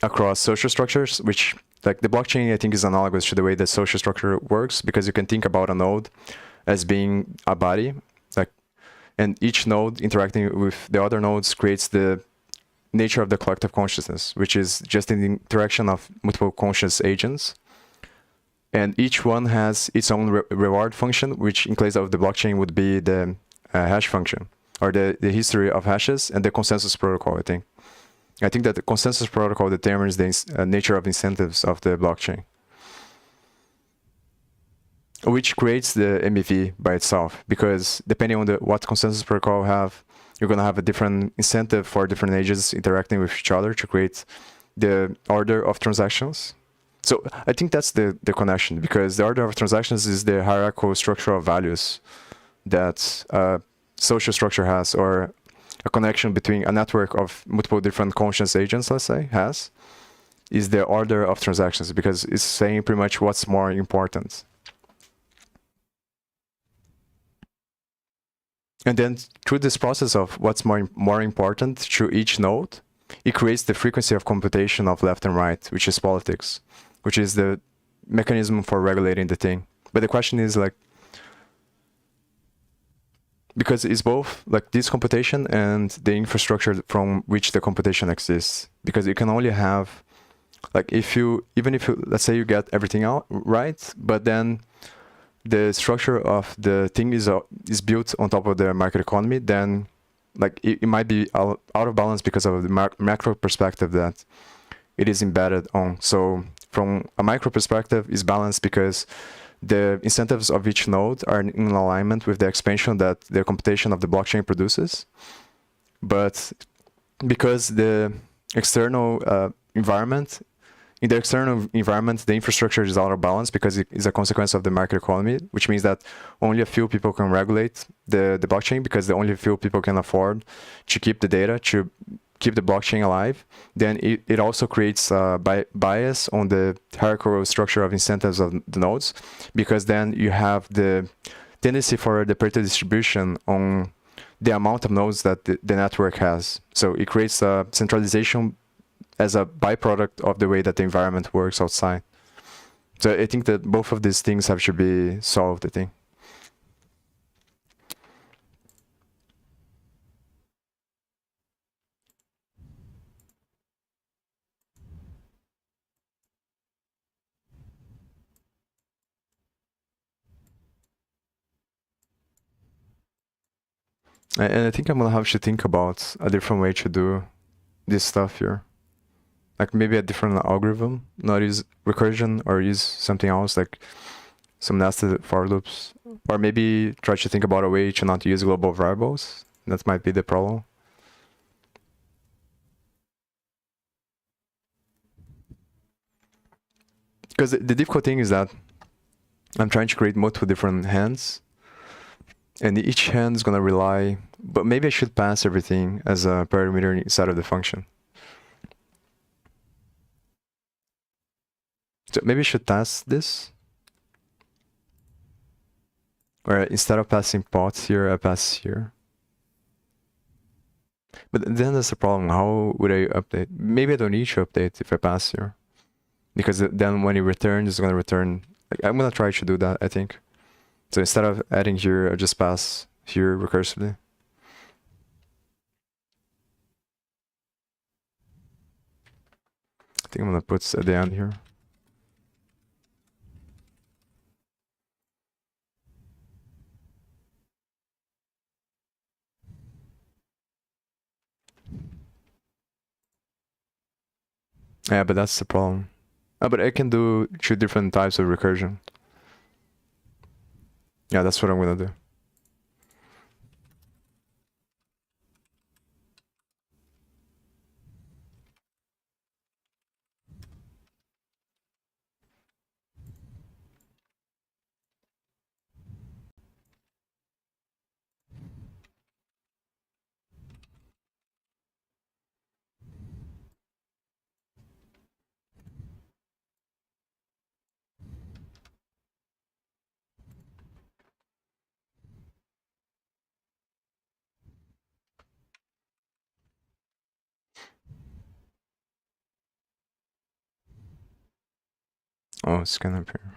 across social structures, which like the blockchain, I think, is analogous to the way the social structure works, because you can think about a node as being a body, like, and each node interacting with the other nodes creates the nature of the collective consciousness, which is just an interaction of multiple conscious agents. And each one has its own reward function, which in case of the blockchain would be the hash function, or the history of hashes and the consensus protocol, I think. I think that the consensus protocol determines the nature of incentives of the blockchain, which creates the MEV by itself, because depending on what consensus protocol have, you're going to have a different incentive for different agents interacting with each other to create the order of transactions. So I think that's the connection, because the order of transactions is the hierarchical structure of values that social structure has, or a connection between a network of multiple different conscious agents, let's say, has, is the order of transactions, because it's saying pretty much what's more important. And then through this process of what's more important through each node, it creates the frequency of computation of left and right, which is politics, which is the mechanism for regulating the thing. But the question is, like, because it's both like this computation and the infrastructure from which the computation exists, because you can only have, like, even if you, let's say you get everything out right, but then the structure of the thing is built on top of the microeconomy, then like it might be out of balance because of the macro perspective that it is embedded on. So from a micro perspective, it's balanced because the incentives of each node are in alignment with the expansion that the computation of the blockchain produces. But because the external environment, in the external environment, the infrastructure is out of balance because it is a consequence of the microeconomy, which means that only a few people can regulate the blockchain, because the only few people can afford to keep the data, to keep the blockchain alive. Then it also creates bias on the hierarchical structure of incentives of the nodes, because then you have the tendency for the Pareto distribution on the amount of nodes that the network has. So it creates a centralization as a byproduct of the way that the environment works outside. So I think that both of these things have to be solved, I think. And I think I'm gonna have to think about a different way to do this stuff here. Like maybe a different algorithm, not use recursion, or use something else, like some nested for loops. Or maybe try to think about a way to not use global variables. That might be the problem. Because the difficult thing is that I'm trying to create multiple different hands, and each hand is gonna rely, but maybe I should pass everything as a parameter inside of the function. So maybe I should test this. Or instead of passing pots here, I pass here. But then that's the problem. How would I update? Maybe I don't need to update if I pass here, because then when it returns, it's gonna return. Like, I'm gonna try to do that, I think. So instead of adding here, I just pass here recursively. I think I'm gonna put at the end here. Yeah, but that's the problem. But I can do 2 different types of recursion. Yeah, that's what I'm gonna do. Oh, scan up here.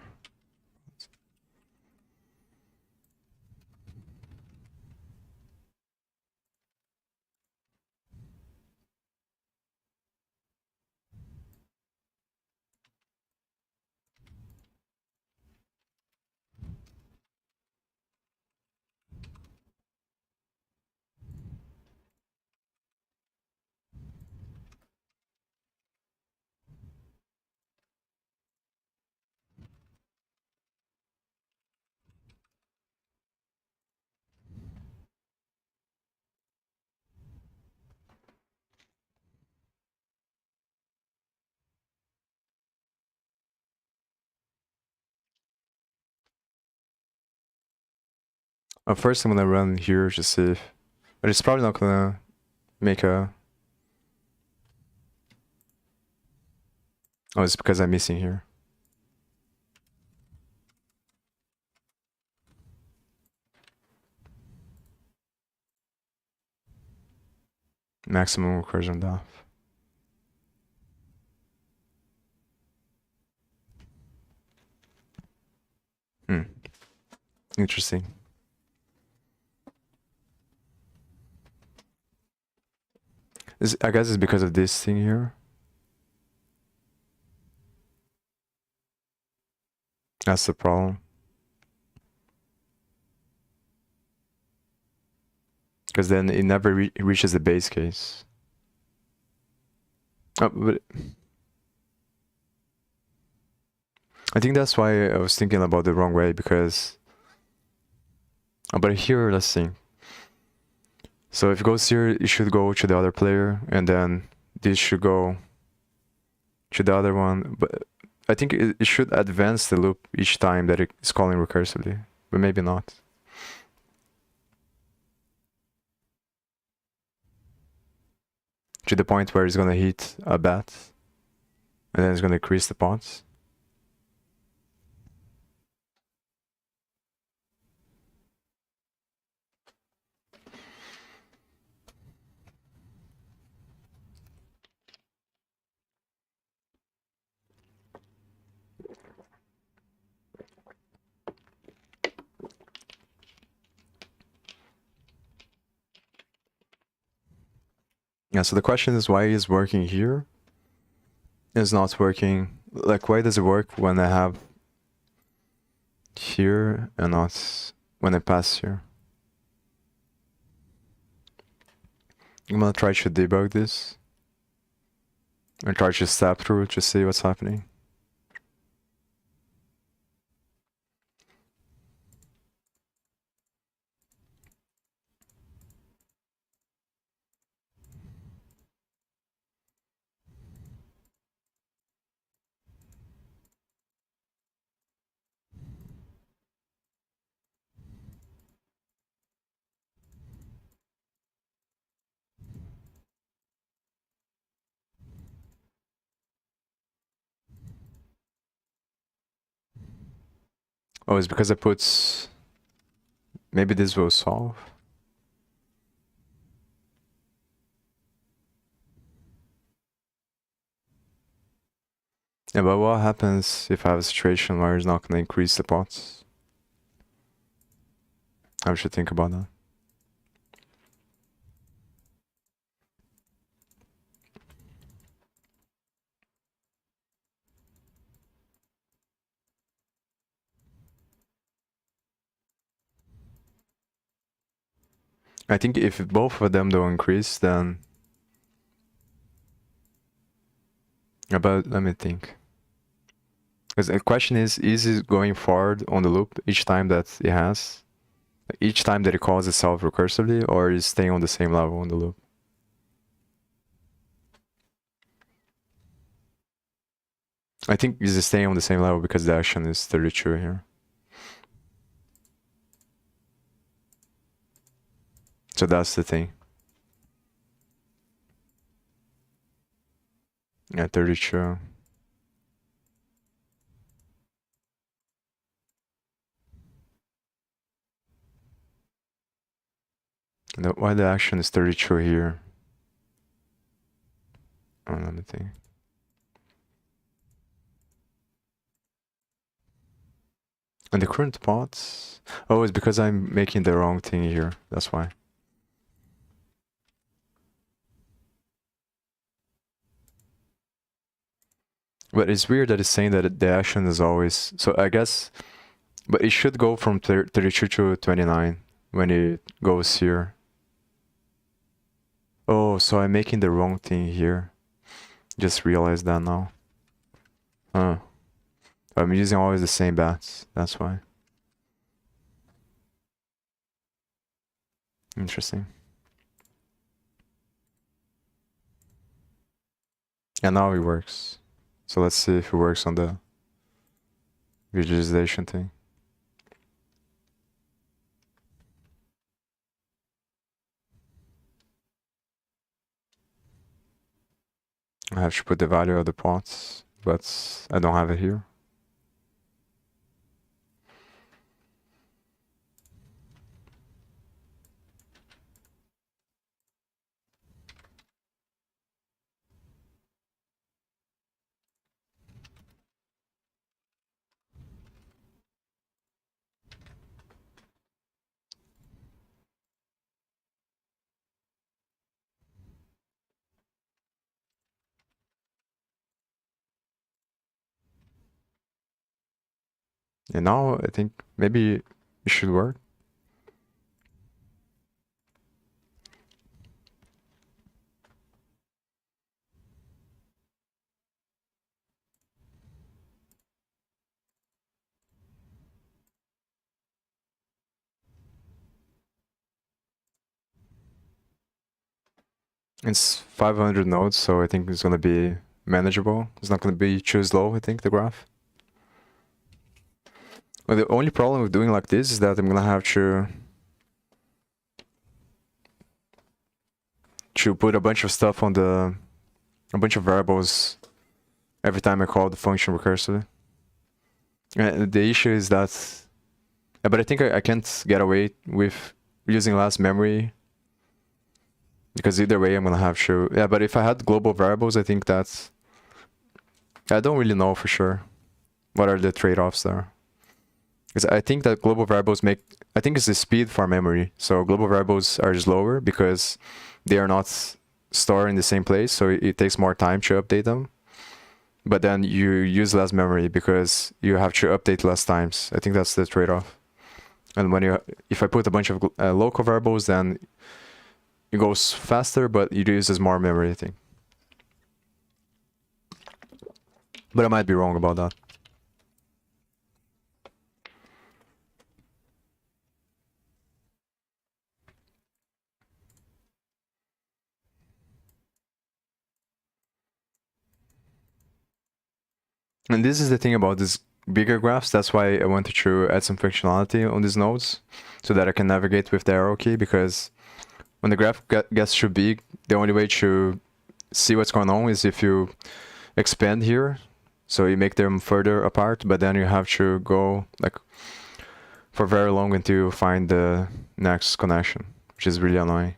First, I'm gonna run here to see, but it's probably not gonna make a. Oh, it's because I'm missing here. Maximum recursion depth. Interesting. I guess it's because of this thing here. That's the problem. Because then it never reaches the base case. Oh, but I think that's why I was thinking about the wrong way, because... Oh, but here, let's see. So if it goes here, it should go to the other player, and then this should go to the other one. But I think it should advance the loop each time that it's calling recursively, but maybe not. To the point where it's gonna hit a bat, and then it's gonna increase the pots. Yeah, so the question is why it's working here? It's not working. Like, why does it work when I have here and not when I pass here? I'm gonna try to debug this and try to step through to see what's happening. Oh, it's because I put... Maybe this will solve. Yeah, but what happens if I have a situation where it's not gonna increase the pots? I should think about that. I think if both of them don't increase, then... But let me think. Because the question is it going forward on the loop each time that it has? Each time that it calls itself recursively, or is staying on the same level on the loop? I think it's staying on the same level because the action is 32 here. So that's the thing. Yeah, 32. And why the action is 32 here? Oh, let me think. And the current pots. Oh, it's because I'm making the wrong thing here. That's why. But it's weird that it's saying that the action is always. So I guess. But it should go from 32 to 29 when it goes here. Oh, so I'm making the wrong thing here. Just realized that now. Huh. I'm using always the same bats. That's why. Interesting. And now it works. So let's see if it works on the visualization thing. I have to put the value of the pots, but I don't have it here. And now I think maybe it should work. It's 500 nodes, so I think it's gonna be manageable. It's not gonna be too slow, I think, the graph. Well, the only problem with doing like this is that I'm gonna have to put a bunch of stuff on a bunch of variables every time I call the function recursively. And the issue is that, but I think I can't get away with using less memory, because either way I'm gonna have to. Yeah, but if I had global variables, I think that's. I don't really know for sure what are the trade-offs there. Because I think that global variables make. I think it's the speed for memory. So global variables are slower because they are not stored in the same place, so it takes more time to update them. But then you use less memory because you have to update less times. I think that's the trade-off. And if I put a bunch of local variables, then it goes faster, but it uses more memory, I think. But I might be wrong about that. And this is the thing about these bigger graphs. That's why I wanted to add some functionality on these nodes so that I can navigate with the arrow key, because when the graph gets too big, the only way to see what's going on is if you expand here. So you make them further apart, but then you have to go like for very long until you find the next connection, which is really annoying.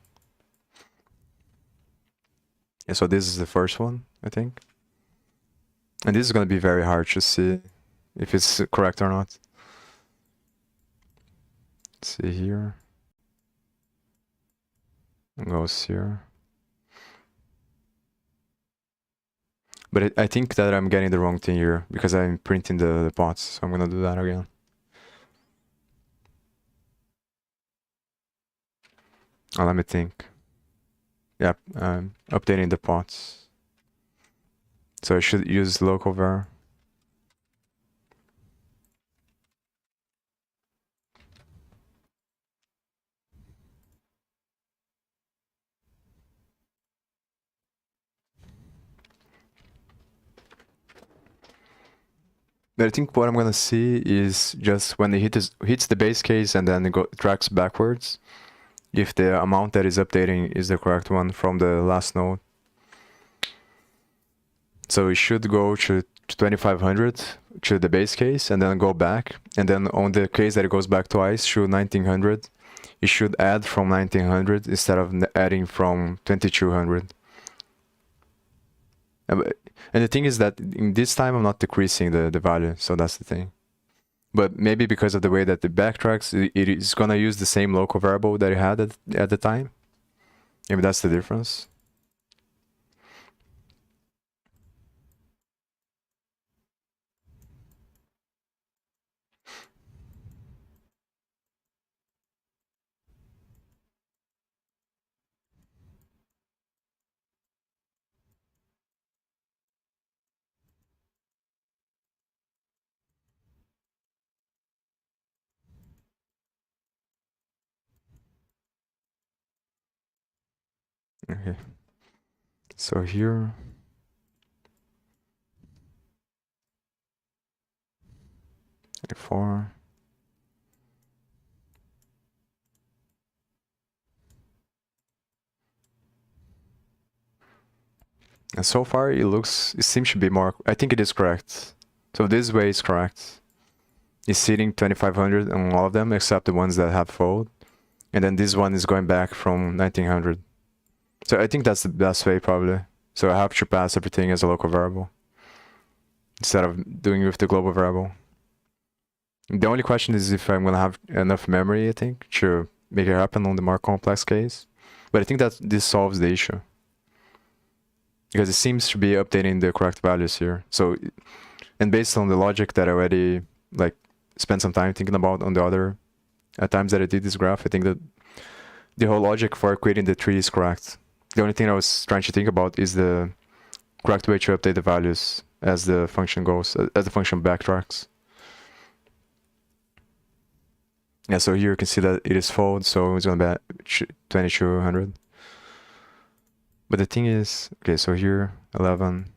Yeah, so this is the first one, I think. And this is going to be very hard to see if it's correct or not. Let's see here. It goes here. But I think that I'm getting the wrong thing here because I'm printing the pots, so I'm gonna do that again. Let me think. Yep, I'm updating the pots. So I should use local var. But I think what I'm gonna see is just when it hits the base case and then it tracks backwards, if the amount that is updating is the correct one from the last node. So it should go to 2500 to the base case and then go back. And then on the case that it goes back twice to 1900, it should add from 1900 instead of adding from 2200. And the thing is that in this time I'm not decreasing the value, so that's the thing. But maybe because of the way that it backtracks, it is gonna use the same local variable that it had at the time. Maybe that's the difference. Okay. So here, four. And so far, it seems to be more, I think it is correct. So this way is correct. It's sitting 2500 on all of them, except the ones that have fold. And then this one is going back from 1900. So I think that's the best way, probably. So I have to pass everything as a local variable, instead of doing it with the global variable. The only question is if I'm going to have enough memory, I think, to make it happen on the more complex case. But I think that this solves the issue, because it seems to be updating the correct values here. So, and based on the logic that I already like spent some time thinking about on the other times that I did this graph, I think that the whole logic for creating the tree is correct. The only thing I was trying to think about is the correct way to update the values as the function goes, as the function backtracks. Yeah, so here you can see that it is fold, so it's gonna be 2200. But the thing is, okay, so here 11,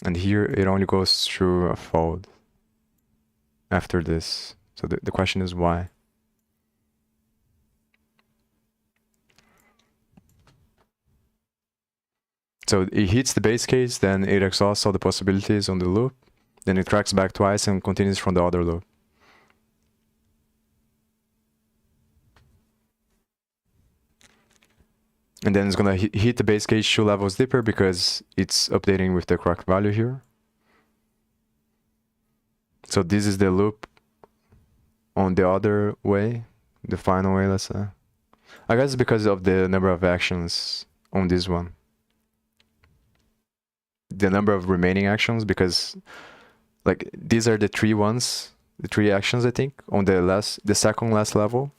and here it only goes through a fold after this. So the question is why? So it hits the base case, then it exhausts all the possibilities on the loop, then it tracks back twice and continues from the other loop. And then it's gonna hit the base case 2 levels deeper because it's updating with the correct value here. So this is the loop on the other way, the final way, let's say. I guess because of the number of actions on this one. The number of remaining actions, because like these are the 3 ones, the 3 actions, I think, on the second last level.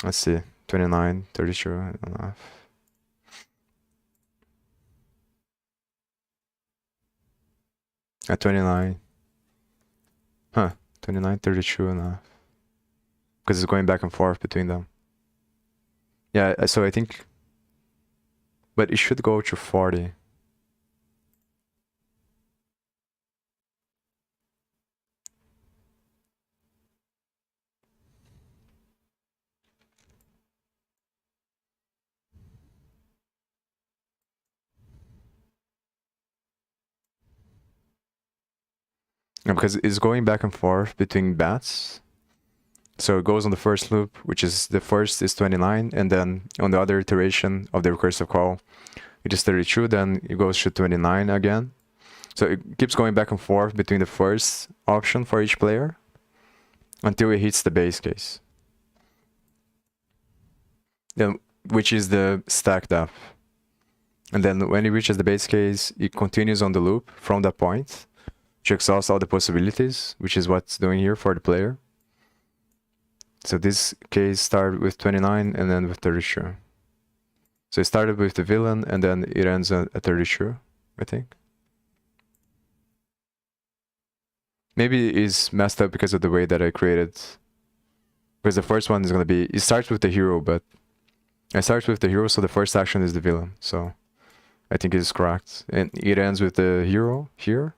Let's see, 29, 32, I don't know. At 29. Huh, 29, 32 and a half. Because it's going back and forth between them. Yeah, so I think, but it should go to 40. Yeah, because it's going back and forth between bats. So it goes on the first loop, which is the first is 29, and then on the other iteration of the recursive call, it is 32, then it goes to 29 again. So it keeps going back and forth between the first option for each player until it hits the base case. Then, which is the stack depth. And then when it reaches the base case, it continues on the loop from that point to exhaust all the possibilities, which is what's doing here for the player. So this case started with 29 and then with 32. So it started with the villain and then it ends at 32, I think. Maybe it's messed up because of the way that I created. Because the first one is going to be, it starts with the hero, but I start with the hero, so the first action is the villain. So I think it's correct. And it ends with the hero here.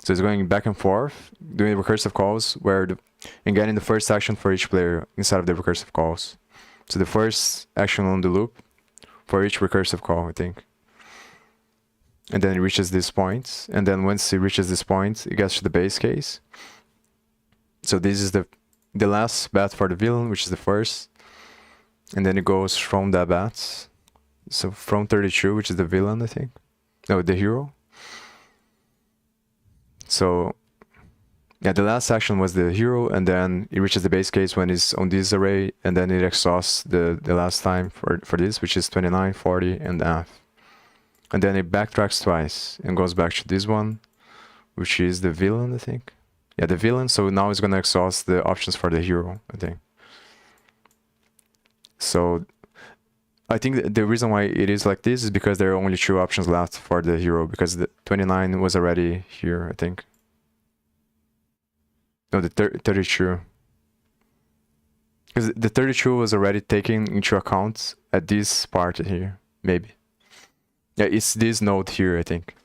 So it's going back and forth, doing recursive calls, and getting the first action for each player inside of the recursive calls. So the first action on the loop for each recursive call, I think. And then it reaches this point. And then once it reaches this point, it gets to the base case. So this is the last bat for the villain, which is the first. And then it goes from that bat. So from 32, which is the villain, I think. No, the hero. So Yeah, the last action was the hero, and then it reaches the base case when it's on this array, and then it exhausts the last time for this, which is 29, 40, and F. And then it backtracks twice and goes back to this one, which is the villain, I think. Yeah, the villain. So now it's gonna exhaust the options for the hero, I think. So I think the reason why it is like this is because there are only 2 options left for the hero, because the 29 was already here, I think. No, the 32. Because the 32 was already taken into account at this part here, maybe. Yeah, it's this node here, I think.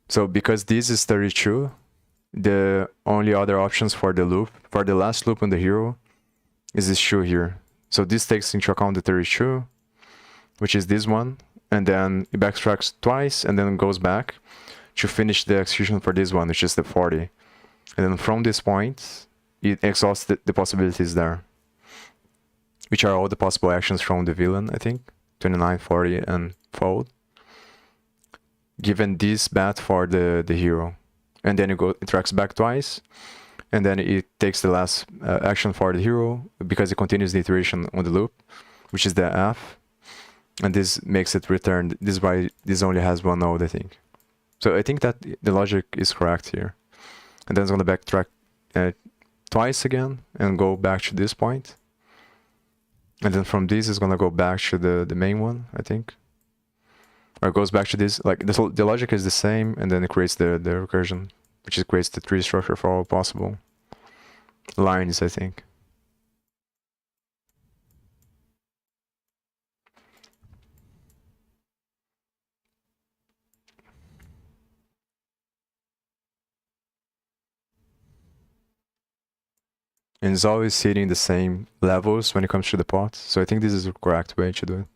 So because this is 32, the only other options for the loop, for the last loop on the hero, is this 2 here. So this takes into account the 32, which is this one, and then it backtracks twice and then goes back to finish the execution for this one, which is the 40. And then from this point, it exhausts the possibilities there, which are all the possible actions from the villain, I think, 29, 40, and fold, given this bat for the hero. And then it tracks back twice, and then it takes the last action for the hero, because it continues the iteration on the loop, which is the F, and this makes it return. This is why this only has 1 node, I think. So I think that the logic is correct here. And then it's going to backtrack twice again and go back to this point. And then from this, it's going to go back to the main one, I think. Or it goes back to this. Like the logic is the same, and then it creates the recursion, which creates the tree structure for all possible lines, I think. And it's always hitting the same levels when it comes to the pot. So I think this is the correct way to do it.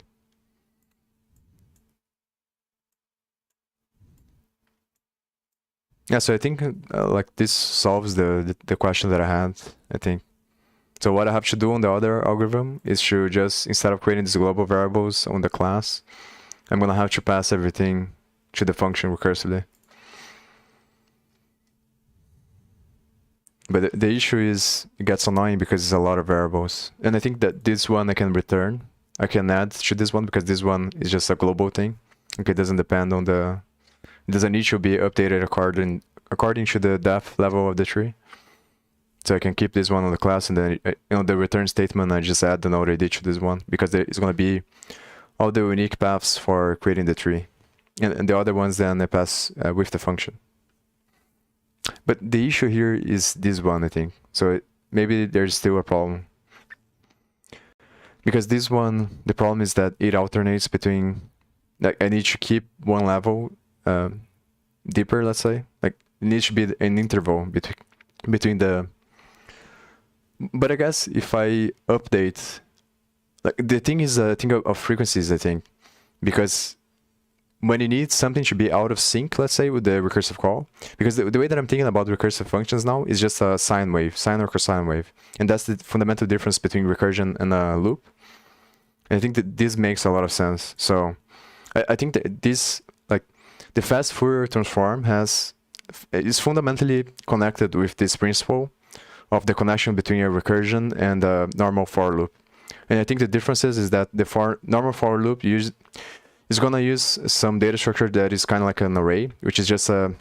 Yeah, so I think like this solves the question that I had, I think. So what I have to do on the other algorithm is to just, instead of creating these global variables on the class, I'm gonna have to pass everything to the function recursively. But the issue is, it gets annoying because it's a lot of variables. And I think that this one I can return. I can add to this one because this one is just a global thing. Okay, it doesn't depend on the... It doesn't need to be updated according to the depth level of the tree. So I can keep this one on the class, and then the return statement, I just add the node ID to this one, because it's going to be all the unique paths for creating the tree. And the other ones then I pass with the function. But the issue here is this one, I think. So maybe there's still a problem. Because this one, the problem is that it alternates between, like, I need to keep one level deeper, let's say. Like, it needs to be an interval between the... But I guess if I update... Like, the thing is a thing of frequencies, I think. Because when you need something to be out of sync, let's say, with the recursive call, because the way that I'm thinking about recursive functions now is just a sine wave, sine or cosine wave. And that's the fundamental difference between recursion and a loop. And I think that this makes a lot of sense. So I think that this, like, the fast Fourier transform is fundamentally connected with this principle of the connection between a recursion and a normal for loop. And I think the difference is that the normal for loop is going to use some data structure that is kind of like an array, which is just a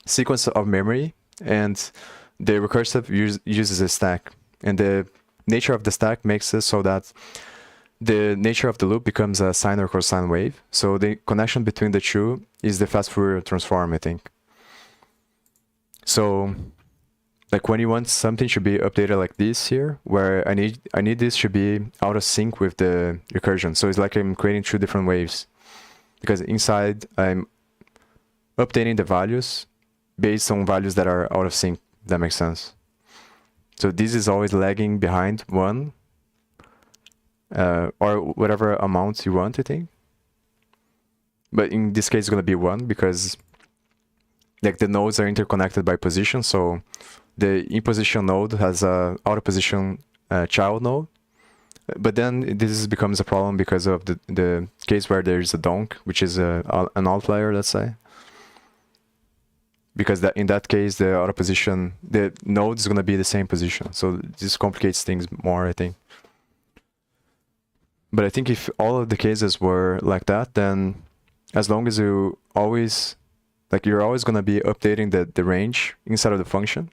sequence of memory, and the recursive uses a stack. And the nature of the stack makes it so that the nature of the loop becomes a sine or cosine wave. So the connection between the two is the fast Fourier transform, I think. So, like, when you want something to be updated like this here, where I need this to be out of sync with the recursion. So it's like I'm creating 2 different waves, because inside I'm updating the values based on values that are out of sync, if that makes sense. So this is always lagging behind 1, or whatever amount you want, I think. But in this case, it's going to be 1, because like the nodes are interconnected by position. So the in-position node has a out-of-position child node. But then this becomes a problem because of the case where there is a donk, which is an outlier, let's say. because that in that case the auto position, the node is going to be the same position. So this complicates things more, I think. But I think if all of the cases were like that, then as long as you always, like you're always going to be updating the range inside of the function,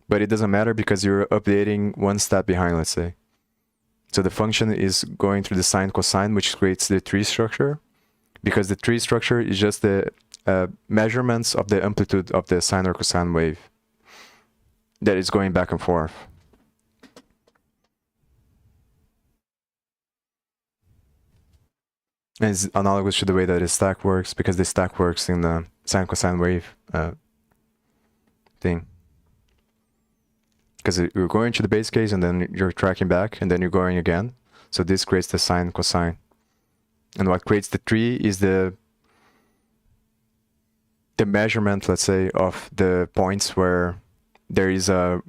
but it doesn't matter because you're updating one step behind, let's say. So the function is going through the sine cosine, which creates the tree structure, because the tree structure is just the measurements of the amplitude of the sine or cosine wave that is going back and forth. And it's analogous to the way that the stack works, because the stack works in the sine cosine wave thing. Because you're going to the base case and then you're tracking back and then you're going again. So this creates the sine cosine. And what creates the tree is the measurement, let's say, of the points where there is a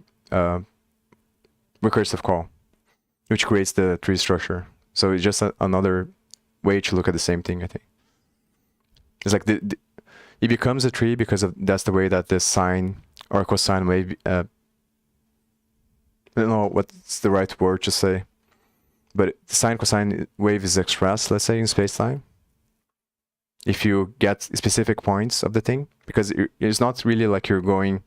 recursive call, which creates the tree structure. So it's just another way to look at the same thing, I think. It's like it becomes a tree because that's the way that the sine or cosine wave, I don't know what's the right word to say, but the sine cosine wave is expressed, let's say, in space-time. If you get specific points of the thing, because it's not really like you're going,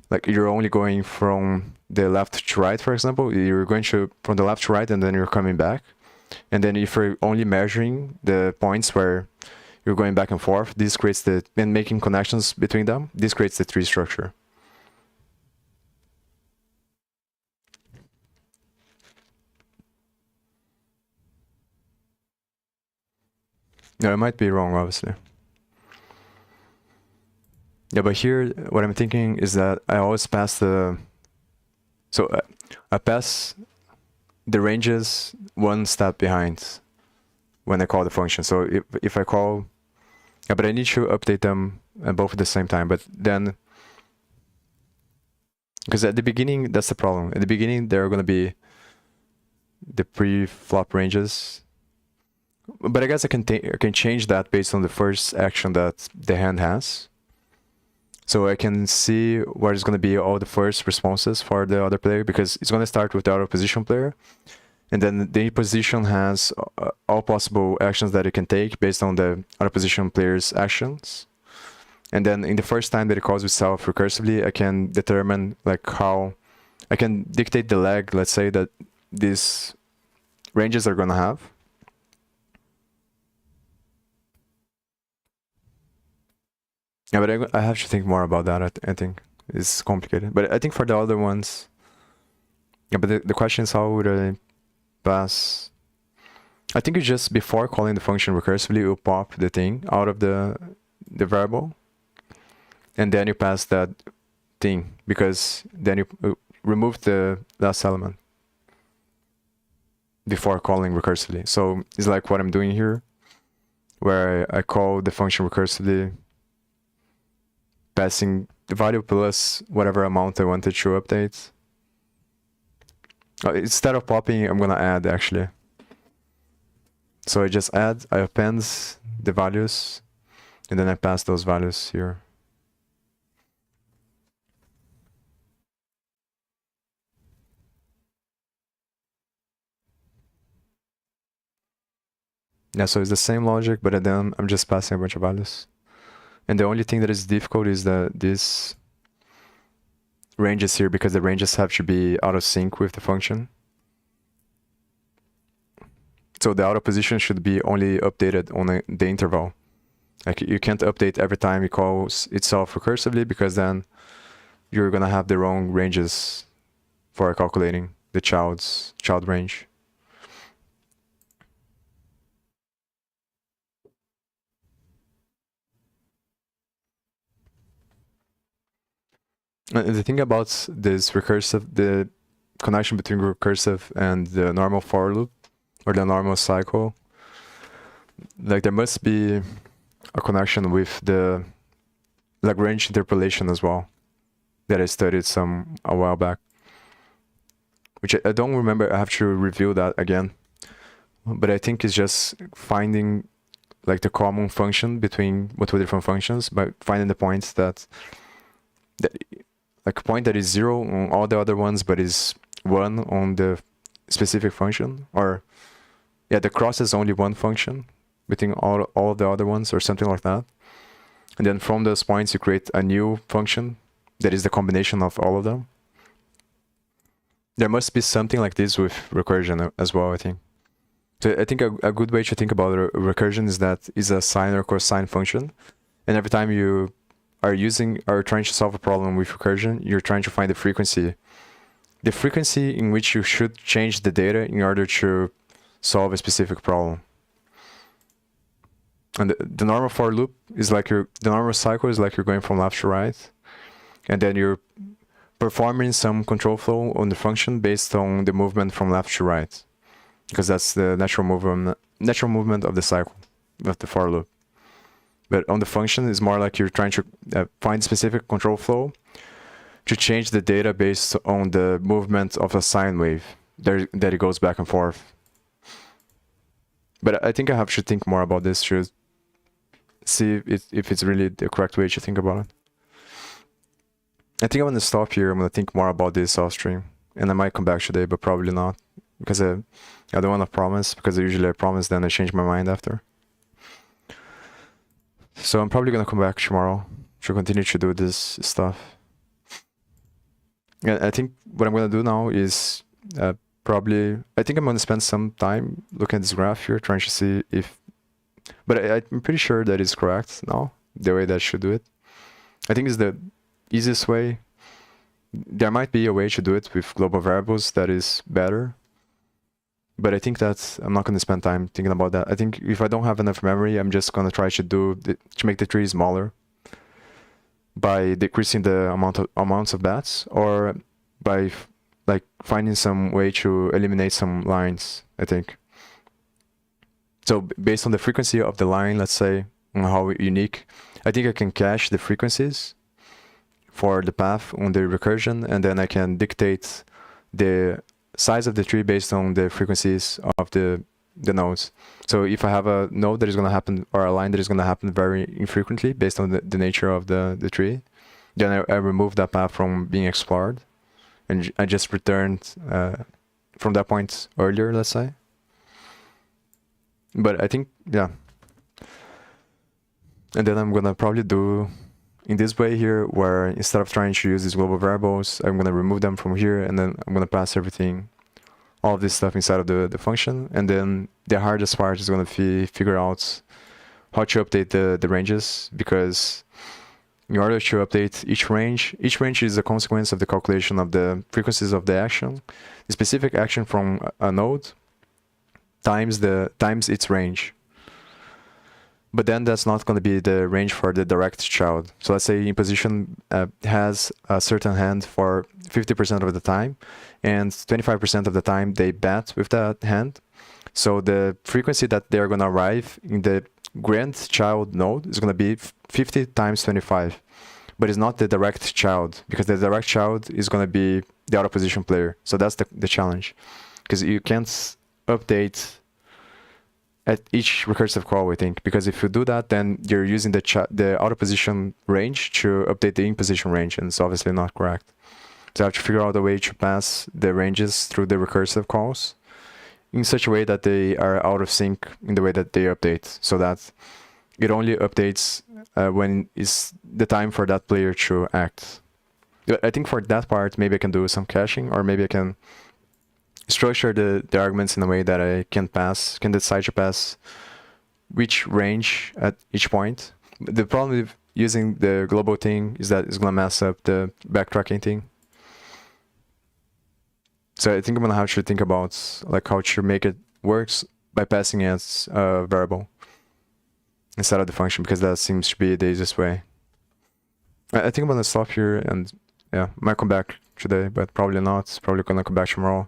like you're only going from the left to right, for example. You're going from the left to right and then you're coming back. And then if you're only measuring the points where you're going back and forth, this creates and making connections between them, this creates the tree structure. No, I might be wrong, obviously. Yeah, but here, what I'm thinking is that I always pass I pass the ranges one step behind when I call the function. So if I call, yeah, but I need to update them both at the same time. But then, because at the beginning, that's the problem. At the beginning, there are going to be the pre-flop ranges. But I guess I can change that based on the first action that the hand has. So I can see what is going to be all the first responses for the other player, because it's going to start with the auto position player. And then the position has all possible actions that it can take based on the auto position player's actions. And then in the first time that it calls itself recursively, I can determine like how I can dictate the lag, let's say, that these ranges are going to have. Yeah, but I have to think more about that. I think it's complicated. But I think for the other ones, yeah, but the question is how would I pass? I think you just, before calling the function recursively, you pop the thing out of the variable. And then you pass that thing, because then you remove the last element before calling recursively. So it's like what I'm doing here, where I call the function recursively, passing the value plus whatever amount I wanted to update. Instead of popping, I'm gonna add, actually. So I just add, I append the values, and then I pass those values here. Yeah, so it's the same logic, but then I'm just passing a bunch of values. And the only thing that is difficult is that this ranges here, because the ranges have to be out of sync with the function. So the auto position should be only updated on the interval. Like you can't update every time it calls itself recursively, because then you're gonna have the wrong ranges for calculating the child range. The thing about this recursive, the connection between recursive and the normal for loop or the normal cycle, like there must be a connection with the Lagrange interpolation as well, that I studied a while back, which I don't remember. I have to review that again, but I think it's just finding like the common function between multiple different functions by finding the points that like a point that is 0 on all the other ones, but is 1 on the specific function, or yeah, the cross is only one function between all the other ones, or something like that. And then from those points, you create a new function that is the combination of all of them. There must be something like this with recursion as well, I think. So I think a good way to think about recursion is that it's a sine or cosine function. And every time you are trying to solve a problem with recursion, you're trying to find the frequency in which you should change the data in order to solve a specific problem. And the normal for loop is like the normal cycle is like you're going from left to right, and then you're performing some control flow on the function based on the movement from left to right, because that's the natural movement of the cycle of the for loop. But on the function, it's more like you're trying to find specific control flow to change the data based on the movement of a sine wave that it goes back and forth. But I think I have to think more about this to see if it's really the correct way to think about it. I think I'm going to stop here. I'm going to think more about this off stream. And I might come back today, but probably not. Because I don't want to promise, because usually I promise, then I change my mind after. So I'm probably going to come back tomorrow to continue to do this stuff. And I think what I'm going to do now is I think I'm going to spend some time looking at this graph here, trying to see if, but I'm pretty sure that is correct now, the way that I should do it. I think it's the easiest way. There might be a way to do it with global variables that is better, but I think that I'm not going to spend time thinking about that. I think if I don't have enough memory, I'm just going to try to make the tree smaller by decreasing the amounts of bats, or by like finding some way to eliminate some lines, I think. So based on the frequency of the line, let's say, on how unique, I think I can cache the frequencies for the path on the recursion, and then I can dictate the size of the tree based on the frequencies of the nodes. So if I have a node that is going to happen, or a line that is going to happen very infrequently based on the nature of the tree, then I remove that path from being explored, and I just returned from that point earlier, let's say. But I think, yeah. And then I'm going to probably do in this way here, where instead of trying to use these global variables, I'm going to remove them from here, and then I'm going to pass everything, all of this stuff inside of the function. And then the hardest part is going to figure out how to update the ranges, because in order to update each range is a consequence of the calculation of the frequencies of the action, the specific action from a node times its range. But then that's not going to be the range for the direct child. So let's say imposition has a certain hand for 50% of the time, and 25% of the time they bat with that hand. So the frequency that they're going to arrive in the grandchild node is going to be 50 times 25. But it's not the direct child, because the direct child is going to be the out of position player. So that's the challenge, because you can't update at each recursive call, I think, because if you do that, then you're using the out of position range to update the in position range, and it's obviously not correct. So I have to figure out a way to pass the ranges through the recursive calls in such a way that they are out of sync in the way that they update, so that it only updates when it's the time for that player to act. I think for that part, maybe I can do some caching, or maybe I can structure the arguments in a way that I can decide to pass which range at each point. The problem with using the global thing is that it's going to mess up the backtracking thing. So I think I'm going to have to think about like how to make it works by passing it as a variable instead of the function, because that seems to be the easiest way. I think I'm going to stop here, and yeah, might come back today, but probably not. Probably going to come back tomorrow.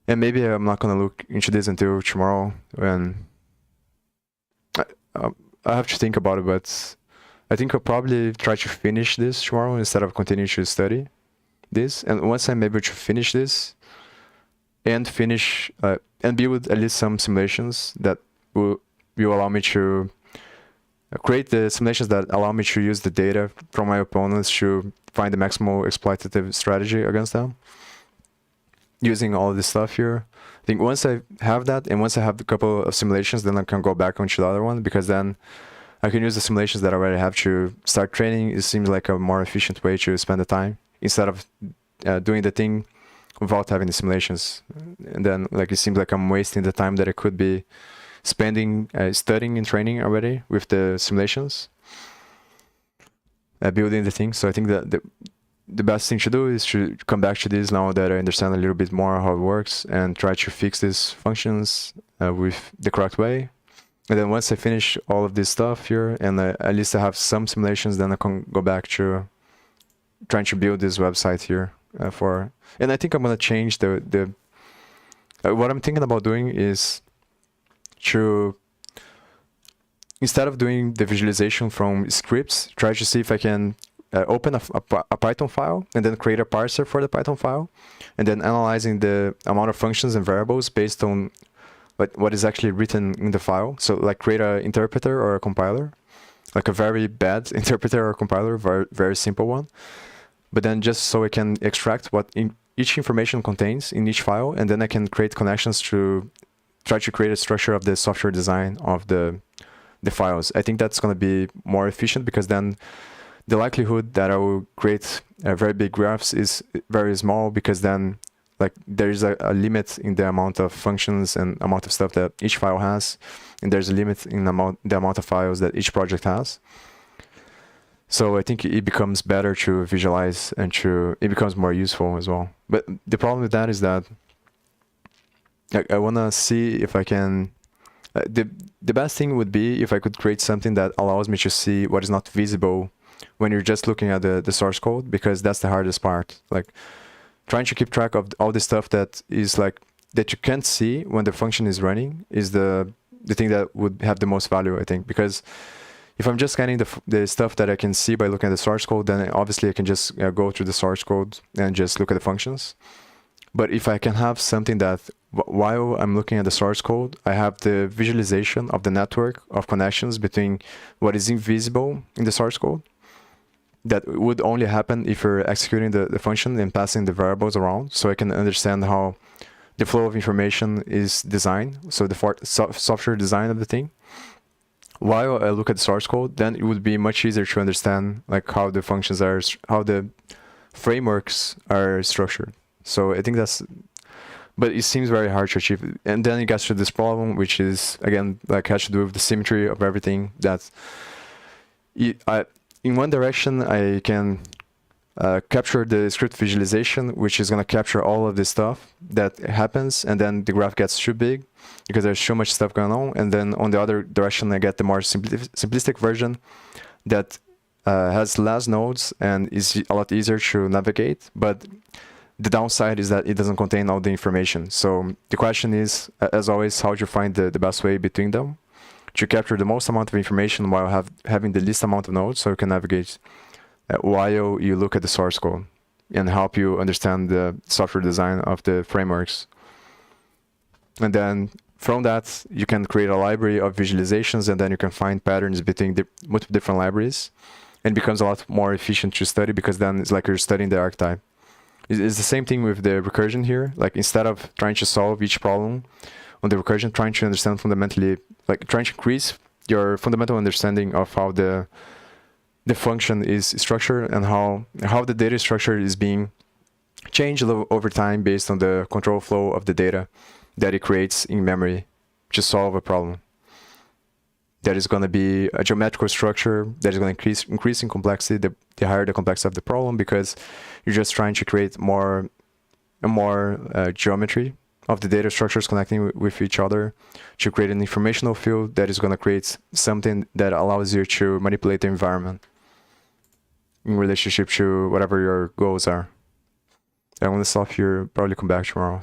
And maybe I'm not going to look into this until tomorrow, when I have to think about it, but I think I'll probably try to finish this tomorrow instead of continuing to study this. And once I'm able to finish this and build at least some simulations that will will allow me to create the simulations that allow me to use the data from my opponents to find the maximal exploitative strategy against them using all of this stuff here. I think once I have that, and once I have a couple of simulations, then I can go back onto the other one, because then I can use the simulations that I already have to start training. It seems like a more efficient way to spend the time instead of doing the thing without having the simulations. And then like it seems like I'm wasting the time that I could be spending studying and training already with the simulations, building the thing. So I think that the best thing to do is to come back to this now that I understand a little bit more how it works, and try to fix these functions with the correct way. And then once I finish all of this stuff here, and at least I have some simulations, then I can go back to trying to build this website here and I think I'm gonna change what I'm thinking about doing is to, instead of doing the visualization from scripts, try to see if I can open a Python file and then create a parser for the Python file, and then analyzing the amount of functions and variables based on what is actually written in the file. So like create an interpreter or a compiler, like a very bad interpreter or compiler, very simple one. But then just so I can extract what each information contains in each file, and then I can create connections to try to create a structure of the software design of the files. I think that's going to be more efficient, because then the likelihood that I will create very big graphs is very small, because then like there is a limit in the amount of functions and amount of stuff that each file has, and there's a limit in the amount of files that each project has. So I think it becomes better to visualize, and it becomes more useful as well. But the problem with that is that I want to see if I can. The best thing would be if I could create something that allows me to see what is not visible when you're just looking at the source code, because that's the hardest part. Like trying to keep track of all the stuff that is like that you can't see when the function is running is the thing that would have the most value, I think. Because if I'm just scanning the stuff that I can see by looking at the source code, then obviously I can just go through the source code and just look at the functions. But if I can have something that while I'm looking at the source code, I have the visualization of the network of connections between what is invisible in the source code, that would only happen if you're executing the function and passing the variables around, so I can understand how the flow of information is designed, so the software design of the thing. While I look at the source code, then it would be much easier to understand like how the functions are, how the frameworks are structured. So I think but it seems very hard to achieve. And then it gets to this problem, which is, again, like has to do with the symmetry of everything. That in one direction, I can capture the script visualization, which is going to capture all of this stuff that happens, and then the graph gets too big because there's so much stuff going on. And then on the other direction, I get the more simplistic version that has less nodes and is a lot easier to navigate. But the downside is that it doesn't contain all the information. So the question is, as always, how to find the best way between them to capture the most amount of information while having the least amount of nodes, so you can navigate while you look at the source code and help you understand the software design of the frameworks. And then from that, you can create a library of visualizations, and then you can find patterns between the multiple different libraries, and it becomes a lot more efficient to study, because then it's like you're studying the archetype. It's the same thing with the recursion here. Like instead of trying to solve each problem on the recursion, trying to understand fundamentally, like trying to increase your fundamental understanding of how the function is structured and how the data structure is being changed over time based on the control flow of the data that it creates in memory to solve a problem. That is going to be a geometrical structure that is going to increase in complexity the higher the complexity of the problem, because you're just trying to create more geometry of the data structures connecting with each other to create an informational field that is going to create something that allows you to manipulate the environment in relationship to whatever your goals are. I'm going to stop here, probably come back tomorrow.